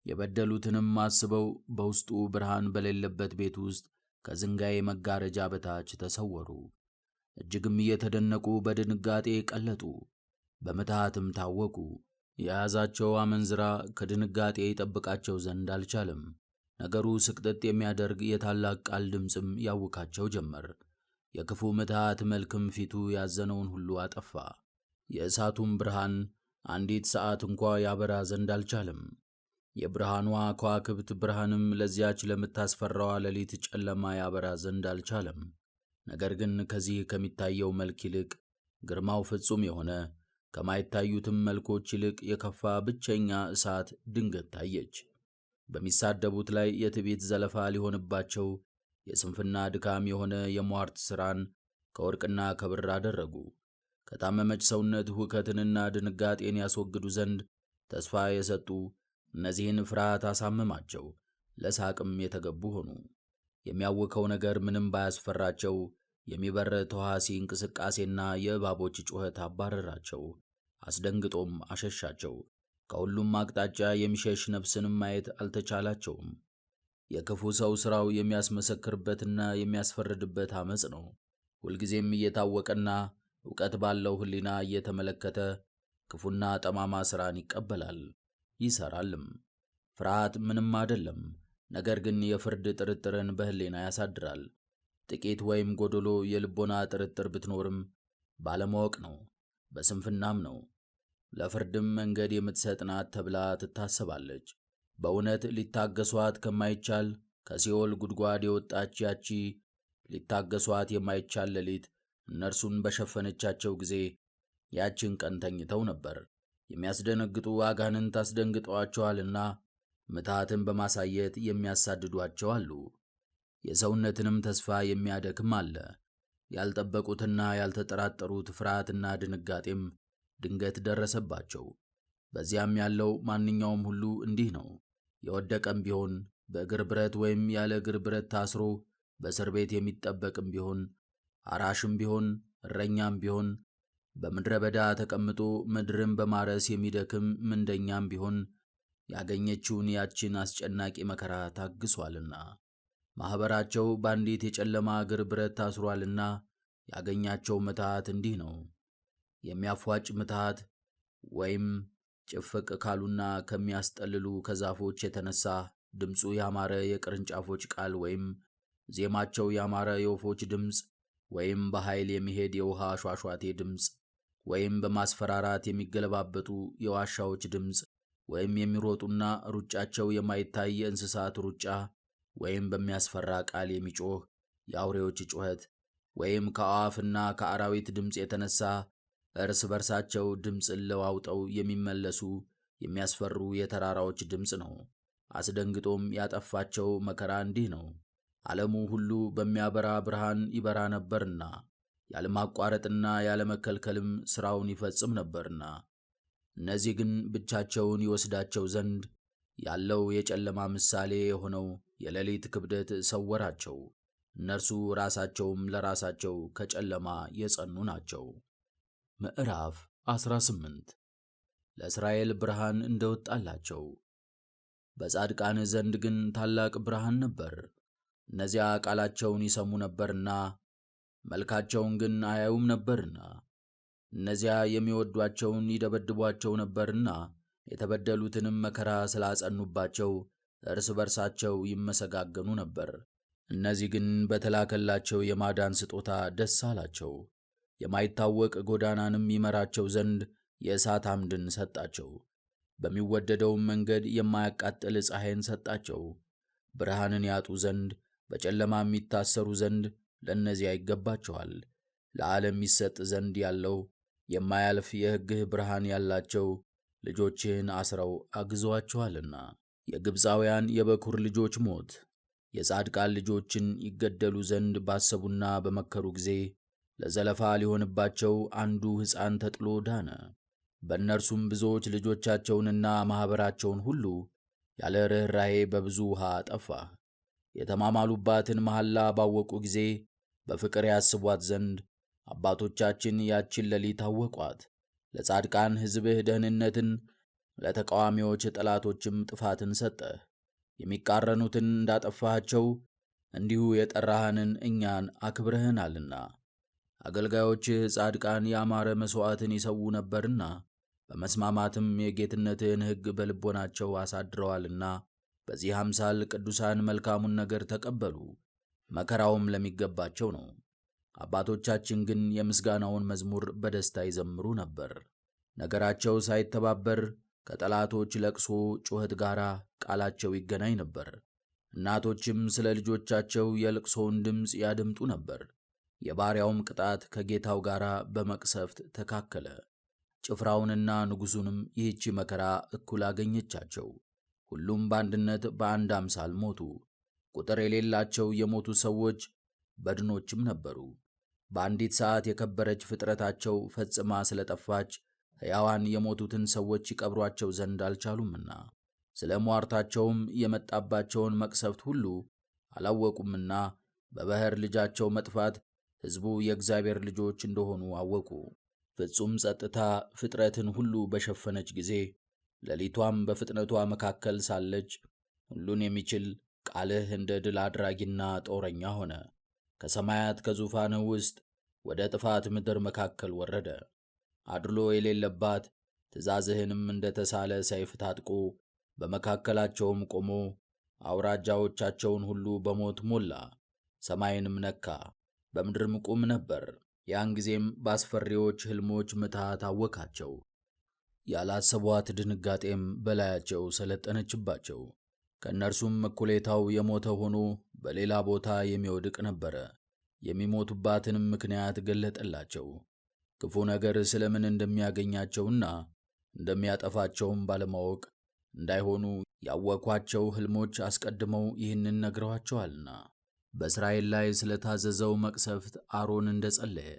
የበደሉትንም አስበው በውስጡ ብርሃን በሌለበት ቤት ውስጥ ከዝንጋይ መጋረጃ በታች ተሰወሩ። እጅግም እየተደነቁ በድንጋጤ ቀለጡ፣ በምትሃትም ታወቁ። የያዛቸው አመንዝራ ከድንጋጤ ይጠብቃቸው ዘንድ አልቻለም። ነገሩ ስቅጥጥ የሚያደርግ የታላቅ ቃል ድምፅም ያውካቸው ጀመር። የክፉ ምትሃት መልክም ፊቱ ያዘነውን ሁሉ አጠፋ። የእሳቱም ብርሃን አንዲት ሰዓት እንኳ ያበራ ዘንድ አልቻለም። የብርሃኗ ከዋክብት ብርሃንም ለዚያች ለምታስፈራዋ ሌሊት ጨለማ ያበራ ዘንድ አልቻለም። ነገር ግን ከዚህ ከሚታየው መልክ ይልቅ ግርማው ፍጹም የሆነ ከማይታዩትም መልኮች ይልቅ የከፋ ብቸኛ እሳት ድንገት ታየች። በሚሳደቡት ላይ የትዕቢት ዘለፋ ሊሆንባቸው የስንፍና ድካም የሆነ የሟርት ሥራን ከወርቅና ከብር አደረጉ። ከታመመች ሰውነት ሁከትንና ድንጋጤን ያስወግዱ ዘንድ ተስፋ የሰጡ እነዚህን ፍርሃት አሳመማቸው፣ ለሳቅም የተገቡ ሆኑ። የሚያውከው ነገር ምንም ባያስፈራቸው የሚበር ተዋሲ እንቅስቃሴና የእባቦች ጩኸት አባረራቸው፣ አስደንግጦም አሸሻቸው። ከሁሉም አቅጣጫ የሚሸሽ ነፍስንም ማየት አልተቻላቸውም። የክፉ ሰው ሥራው የሚያስመሰክርበትና የሚያስፈርድበት ዓመፅ ነው። ሁልጊዜም እየታወቀና ዕውቀት ባለው ሕሊና እየተመለከተ ክፉና ጠማማ ሥራን ይቀበላል ይሠራልም። ፍርሃት ምንም አይደለም፣ ነገር ግን የፍርድ ጥርጥርን በሕሊና ያሳድራል። ጥቂት ወይም ጎደሎ የልቦና ጥርጥር ብትኖርም ባለማወቅ ነው፣ በስንፍናም ነው። ለፍርድም መንገድ የምትሰጥ ናት ተብላ ትታሰባለች። በእውነት ሊታገሷት ከማይቻል ከሲኦል ጉድጓድ የወጣች ያቺ ሊታገሷት የማይቻል ሌሊት እነርሱን በሸፈነቻቸው ጊዜ ያችን ቀን ተኝተው ነበር። የሚያስደነግጡ አጋንንት አስደንግጠዋቸዋልና ምትሃትን በማሳየት የሚያሳድዷቸው አሉ። የሰውነትንም ተስፋ የሚያደክም አለ። ያልጠበቁትና ያልተጠራጠሩት ፍርሃትና ድንጋጤም ድንገት ደረሰባቸው። በዚያም ያለው ማንኛውም ሁሉ እንዲህ ነው። የወደቀም ቢሆን በእግር ብረት ወይም ያለ እግር ብረት ታስሮ በእስር ቤት የሚጠበቅም ቢሆን አራሽም ቢሆን እረኛም ቢሆን በምድረ በዳ ተቀምጦ ምድርን በማረስ የሚደክም ምንደኛም ቢሆን ያገኘችውን ያችን አስጨናቂ መከራ ታግሷልና ማኅበራቸው በአንዲት የጨለማ እግር ብረት ታስሯልና ያገኛቸው ምትሃት እንዲህ ነው። የሚያፏጭ ምትሃት ወይም ጭፍቅ ካሉና ከሚያስጠልሉ ከዛፎች የተነሳ ድምፁ ያማረ የቅርንጫፎች ቃል ወይም ዜማቸው ያማረ የወፎች ድምፅ ወይም በኃይል የሚሄድ የውሃ ሿሿቴ ድምፅ ወይም በማስፈራራት የሚገለባበጡ የዋሻዎች ድምፅ ወይም የሚሮጡና ሩጫቸው የማይታይ የእንስሳት ሩጫ ወይም በሚያስፈራ ቃል የሚጮህ የአውሬዎች ጩኸት ወይም ከአዕዋፍና ከአራዊት ድምፅ የተነሳ እርስ በርሳቸው ድምፅን ለዋውጠው የሚመለሱ የሚያስፈሩ የተራራዎች ድምፅ ነው። አስደንግጦም ያጠፋቸው መከራ እንዲህ ነው። ዓለሙ ሁሉ በሚያበራ ብርሃን ይበራ ነበርና ያለማቋረጥና ያለመከልከልም ሥራውን ይፈጽም ነበርና፣ እነዚህ ግን ብቻቸውን ይወስዳቸው ዘንድ ያለው የጨለማ ምሳሌ የሆነው የሌሊት ክብደት ሰወራቸው። እነርሱ ራሳቸውም ለራሳቸው ከጨለማ የጸኑ ናቸው። ምዕራፍ 18 ለእስራኤል ብርሃን እንደወጣላቸው። በጻድቃን ዘንድ ግን ታላቅ ብርሃን ነበር። እነዚያ ቃላቸውን ይሰሙ ነበርና መልካቸውን ግን አያዩም ነበርና፣ እነዚያ የሚወዷቸውን ይደበድቧቸው ነበርና የተበደሉትንም መከራ ስላጸኑባቸው እርስ በርሳቸው ይመሰጋገኑ ነበር። እነዚህ ግን በተላከላቸው የማዳን ስጦታ ደስ አላቸው። የማይታወቅ ጎዳናንም ይመራቸው ዘንድ የእሳት አምድን ሰጣቸው። በሚወደደውም መንገድ የማያቃጥል ፀሐይን ሰጣቸው። ብርሃንን ያጡ ዘንድ በጨለማም የሚታሰሩ ዘንድ ለእነዚያ ይገባቸዋል። ለዓለም ይሰጥ ዘንድ ያለው የማያልፍ የሕግህ ብርሃን ያላቸው ልጆችህን አስረው አግዘዋቸዋልና። የግብፃውያን የበኩር ልጆች ሞት የጻድቃን ልጆችን ይገደሉ ዘንድ ባሰቡና በመከሩ ጊዜ ለዘለፋ ሊሆንባቸው አንዱ ሕፃን ተጥሎ ዳነ። በእነርሱም ብዙዎች ልጆቻቸውንና ማኅበራቸውን ሁሉ ያለ ርኅራኄ በብዙ ውኃ አጠፋህ። የተማማሉባትን መሐላ ባወቁ ጊዜ በፍቅር ያስቧት ዘንድ አባቶቻችን ያችን ሌሊት አወቋት። ለጻድቃን ሕዝብህ ደህንነትን፣ ለተቃዋሚዎች ጠላቶችም ጥፋትን ሰጠህ። የሚቃረኑትን እንዳጠፋሃቸው እንዲሁ የጠራህንን እኛን አክብረህናልና። አገልጋዮችህ ጻድቃን ያማረ መሥዋዕትን ይሰዉ ነበርና በመስማማትም የጌትነትህን ሕግ በልቦናቸው አሳድረዋልና በዚህ አምሳል ቅዱሳን መልካሙን ነገር ተቀበሉ። መከራውም ለሚገባቸው ነው። አባቶቻችን ግን የምስጋናውን መዝሙር በደስታ ይዘምሩ ነበር። ነገራቸው ሳይተባበር ከጠላቶች ለቅሶ ጩኸት ጋር ቃላቸው ይገናኝ ነበር። እናቶችም ስለ ልጆቻቸው የልቅሶውን ድምፅ ያደምጡ ነበር። የባሪያውም ቅጣት ከጌታው ጋር በመቅሰፍት ተካከለ። ጭፍራውንና ንጉሡንም ይህቺ መከራ እኩል አገኘቻቸው። ሁሉም በአንድነት በአንድ አምሳል ሞቱ። ቁጥር የሌላቸው የሞቱ ሰዎች በድኖችም ነበሩ። በአንዲት ሰዓት የከበረች ፍጥረታቸው ፈጽማ ስለጠፋች ሕያዋን የሞቱትን ሰዎች ይቀብሯቸው ዘንድ አልቻሉምና ስለ ሟርታቸውም የመጣባቸውን መቅሰፍት ሁሉ አላወቁምና በባሕር ልጃቸው መጥፋት ሕዝቡ የእግዚአብሔር ልጆች እንደሆኑ አወቁ። ፍጹም ጸጥታ ፍጥረትን ሁሉ በሸፈነች ጊዜ ሌሊቷም በፍጥነቷ መካከል ሳለች ሁሉን የሚችል ቃልህ እንደ ድል አድራጊና ጦረኛ ሆነ። ከሰማያት ከዙፋንህ ውስጥ ወደ ጥፋት ምድር መካከል ወረደ። አድሎ የሌለባት ትእዛዝህንም እንደ ተሳለ ሰይፍ ታጥቆ በመካከላቸውም ቆሞ አውራጃዎቻቸውን ሁሉ በሞት ሞላ። ሰማይንም ነካ፣ በምድርም ቁም ነበር። ያን ጊዜም በአስፈሪዎች ሕልሞች ምትሃት አወካቸው። ያላሰቧት ድንጋጤም በላያቸው ሰለጠነችባቸው። ከእነርሱም እኩሌታው የሞተ ሆኖ በሌላ ቦታ የሚወድቅ ነበረ። የሚሞቱባትንም ምክንያት ገለጠላቸው። ክፉ ነገር ስለምን እንደሚያገኛቸውና እንደሚያጠፋቸውም ባለማወቅ እንዳይሆኑ ያወኳቸው ሕልሞች አስቀድመው ይህንን ነግረዋቸዋልና። በእስራኤል ላይ ስለታዘዘው መቅሰፍት አሮን እንደጸለየ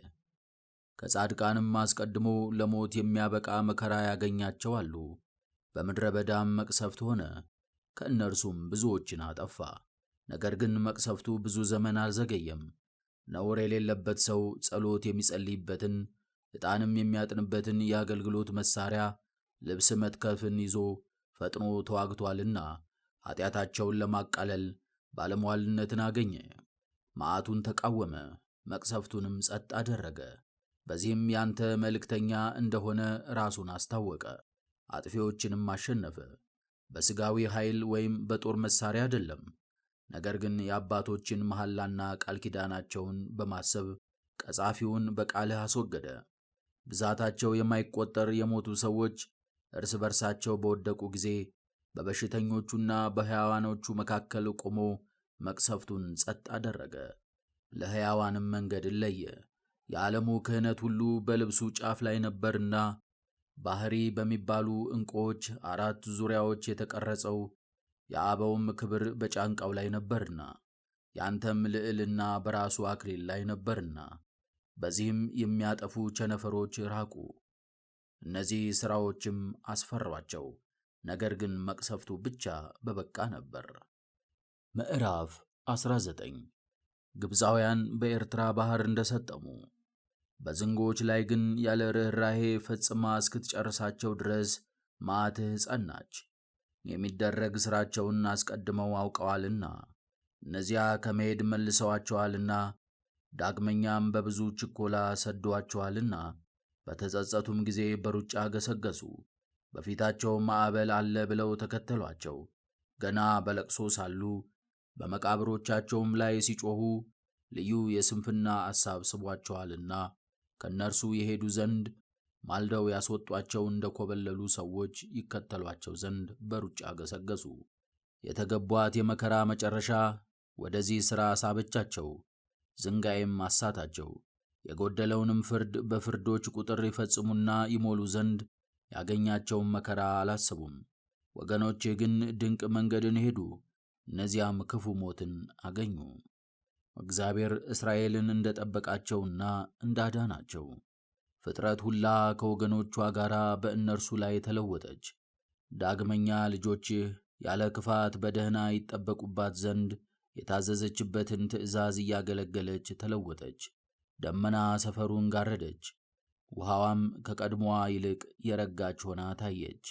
ከጻድቃንም አስቀድሞ ለሞት የሚያበቃ መከራ ያገኛቸው አሉ። በምድረ በዳም መቅሰፍት ሆነ፣ ከእነርሱም ብዙዎችን አጠፋ። ነገር ግን መቅሰፍቱ ብዙ ዘመን አልዘገየም። ነውር የሌለበት ሰው ጸሎት የሚጸልይበትን ዕጣንም የሚያጥንበትን የአገልግሎት መሣሪያ ልብስ መትከፍን ይዞ ፈጥኖ ተዋግቶአልና ኃጢአታቸውን ለማቃለል ባለሟልነትን አገኘ። መዓቱን ተቃወመ፣ መቅሰፍቱንም ጸጥ አደረገ። በዚህም ያንተ መልእክተኛ እንደሆነ ራሱን አስታወቀ፣ አጥፊዎችንም አሸነፈ። በሥጋዊ ኃይል ወይም በጦር መሣሪያ አይደለም፣ ነገር ግን የአባቶችን መሐላና ቃል ኪዳናቸውን በማሰብ ቀጻፊውን በቃልህ አስወገደ። ብዛታቸው የማይቆጠር የሞቱ ሰዎች እርስ በርሳቸው በወደቁ ጊዜ በበሽተኞቹና በሕያዋኖቹ መካከል ቆሞ መቅሰፍቱን ጸጥ አደረገ፣ ለሕያዋንም መንገድን ለየ። የዓለሙ ክህነት ሁሉ በልብሱ ጫፍ ላይ ነበርና ባሕሪ በሚባሉ ዕንቁዎች 4 ዙሪያዎች የተቀረጸው የአበውም ክብር በጫንቃው ላይ ነበርና ያንተም ልዕልና በራሱ አክሊል ላይ ነበርና በዚህም የሚያጠፉ ቸነፈሮች ራቁ። እነዚህ ሥራዎችም አስፈሯቸው፣ ነገር ግን መቅሰፍቱ ብቻ በበቃ ነበር። ምዕራፍ 19 ግብፃውያን በኤርትራ ባሕር እንደሰጠሙ። በዝንጎች ላይ ግን ያለ ርኅራኄ ፈጽማ እስክትጨርሳቸው ድረስ መዓትህ ጸናች። የሚደረግ ሥራቸውን አስቀድመው አውቀዋልና እነዚያ ከመሄድ መልሰዋቸዋልና ዳግመኛም በብዙ ችኮላ ሰዶአቸዋልና በተጸጸቱም ጊዜ በሩጫ ገሰገሱ። በፊታቸው ማዕበል አለ ብለው ተከተሏቸው። ገና በለቅሶ ሳሉ በመቃብሮቻቸውም ላይ ሲጮኹ ልዩ የስንፍና አሳብ ስቧቸዋልና ከእነርሱ የሄዱ ዘንድ ማልደው ያስወጧቸው እንደ ኮበለሉ ሰዎች ይከተሏቸው ዘንድ በሩጫ ገሰገሱ። የተገቧት የመከራ መጨረሻ ወደዚህ ሥራ ሳበቻቸው፣ ዝንጋይም አሳታቸው። የጎደለውንም ፍርድ በፍርዶች ቁጥር ይፈጽሙና ይሞሉ ዘንድ ያገኛቸውን መከራ አላሰቡም። ወገኖቼ ግን ድንቅ መንገድን ሄዱ፣ እነዚያም ክፉ ሞትን አገኙ። እግዚአብሔር እስራኤልን እንደ ጠበቃቸውና እንዳዳናቸው ፍጥረት ሁላ ከወገኖቿ ጋር በእነርሱ ላይ ተለወጠች። ዳግመኛ ልጆችህ ያለ ክፋት በደህና ይጠበቁባት ዘንድ የታዘዘችበትን ትእዛዝ እያገለገለች ተለወጠች። ደመና ሰፈሩን ጋረደች፣ ውሃዋም ከቀድሞዋ ይልቅ የረጋች ሆና ታየች።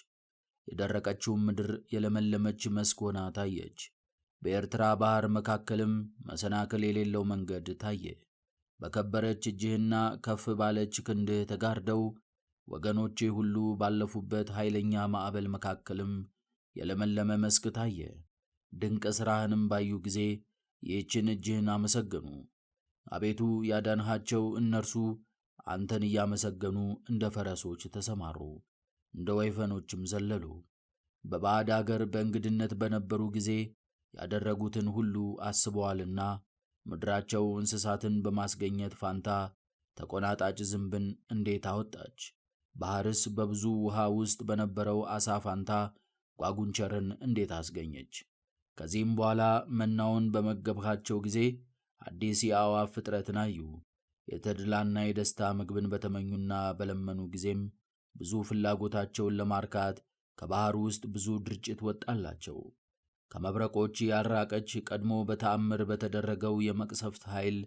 የደረቀችውም ምድር የለመለመች መስክ ሆና ታየች። በኤርትራ ባሕር መካከልም መሰናክል የሌለው መንገድ ታየ። በከበረች እጅህና ከፍ ባለች ክንድህ ተጋርደው ወገኖችህ ሁሉ ባለፉበት ኃይለኛ ማዕበል መካከልም የለመለመ መስክ ታየ። ድንቅ ሥራህንም ባዩ ጊዜ ይህችን እጅህን አመሰገኑ። አቤቱ ያዳንሃቸው እነርሱ አንተን እያመሰገኑ እንደ ፈረሶች ተሰማሩ፣ እንደ ወይፈኖችም ዘለሉ። በባዕድ አገር በእንግድነት በነበሩ ጊዜ ያደረጉትን ሁሉ አስበዋልና ምድራቸው እንስሳትን በማስገኘት ፋንታ ተቆናጣጭ ዝንብን እንዴት አወጣች! ባሕርስ በብዙ ውሃ ውስጥ በነበረው ዓሣ ፋንታ ጓጉንቸርን እንዴት አስገኘች! ከዚህም በኋላ መናውን በመገብኻቸው ጊዜ አዲስ የአዕዋፍ ፍጥረትን አዩ። የተድላና የደስታ ምግብን በተመኙና በለመኑ ጊዜም ብዙ ፍላጎታቸውን ለማርካት ከባሕር ውስጥ ብዙ ድርጭት ወጣላቸው። ከመብረቆች ያልራቀች ቀድሞ በተአምር በተደረገው የመቅሰፍት ኃይል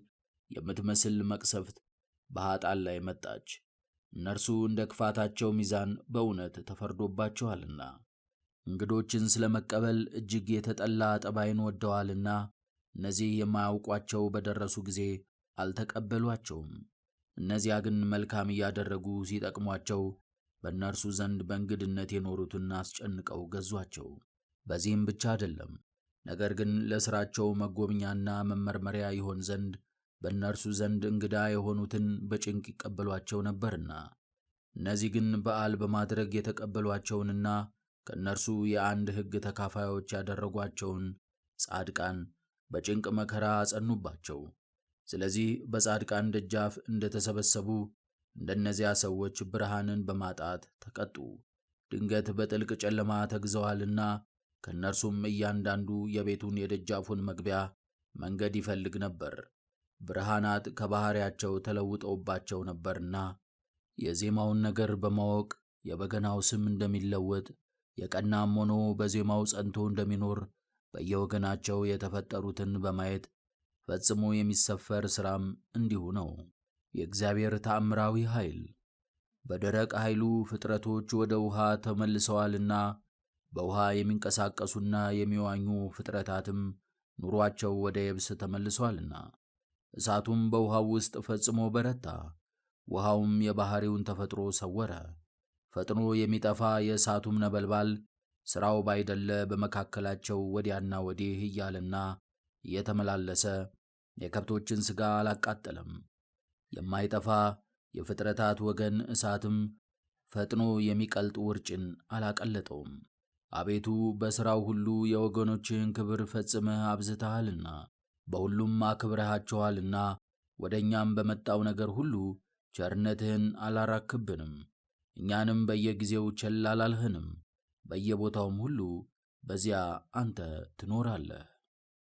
የምትመስል መቅሰፍት በኃጥአን ላይ መጣች። እነርሱ እንደ ክፋታቸው ሚዛን በእውነት ተፈርዶባቸዋልና። እንግዶችን ስለመቀበል እጅግ የተጠላ ጠባይን ወደዋልና እነዚህ የማያውቋቸው በደረሱ ጊዜ አልተቀበሏቸውም። እነዚያ ግን መልካም እያደረጉ ሲጠቅሟቸው በእነርሱ ዘንድ በእንግድነት የኖሩትን አስጨንቀው ገዟቸው። በዚህም ብቻ አይደለም፣ ነገር ግን ለሥራቸው መጎብኛና መመርመሪያ ይሆን ዘንድ በእነርሱ ዘንድ እንግዳ የሆኑትን በጭንቅ ይቀበሏቸው ነበርና። እነዚህ ግን በዓል በማድረግ የተቀበሏቸውንና ከእነርሱ የአንድ ሕግ ተካፋዮች ያደረጓቸውን ጻድቃን በጭንቅ መከራ አጸኑባቸው። ስለዚህ በጻድቃን ደጃፍ እንደተሰበሰቡ እንደነዚያ ሰዎች ብርሃንን በማጣት ተቀጡ። ድንገት በጥልቅ ጨለማ ተግዘዋልና ከእነርሱም እያንዳንዱ የቤቱን የደጃፉን መግቢያ መንገድ ይፈልግ ነበር። ብርሃናት ከባሕሪያቸው ተለውጠውባቸው ነበርና የዜማውን ነገር በማወቅ የበገናው ስም እንደሚለወጥ የቀናም ሆኖ በዜማው ጸንቶ እንደሚኖር በየወገናቸው የተፈጠሩትን በማየት ፈጽሞ የሚሰፈር ሥራም እንዲሁ ነው። የእግዚአብሔር ተአምራዊ ኃይል በደረቅ ኃይሉ ፍጥረቶች ወደ ውሃ ተመልሰዋልና በውሃ የሚንቀሳቀሱና የሚዋኙ ፍጥረታትም ኑሯቸው ወደ የብስ ተመልሷልና። እሳቱም በውሃው ውስጥ ፈጽሞ በረታ፣ ውሃውም የባሕሪውን ተፈጥሮ ሰወረ። ፈጥኖ የሚጠፋ የእሳቱም ነበልባል ሥራው ባይደለ በመካከላቸው ወዲያና ወዲህ እያለና እየተመላለሰ የከብቶችን ሥጋ አላቃጠለም። የማይጠፋ የፍጥረታት ወገን እሳትም ፈጥኖ የሚቀልጥ ውርጭን አላቀለጠውም። አቤቱ በሥራው ሁሉ የወገኖችህን ክብር ፈጽመህ አብዝተሃልና በሁሉም አክብረሃቸዋልና ወደ እኛም በመጣው ነገር ሁሉ ቸርነትህን አላራክብንም። እኛንም በየጊዜው ቸል አላልህንም። በየቦታውም ሁሉ በዚያ አንተ ትኖራለህ።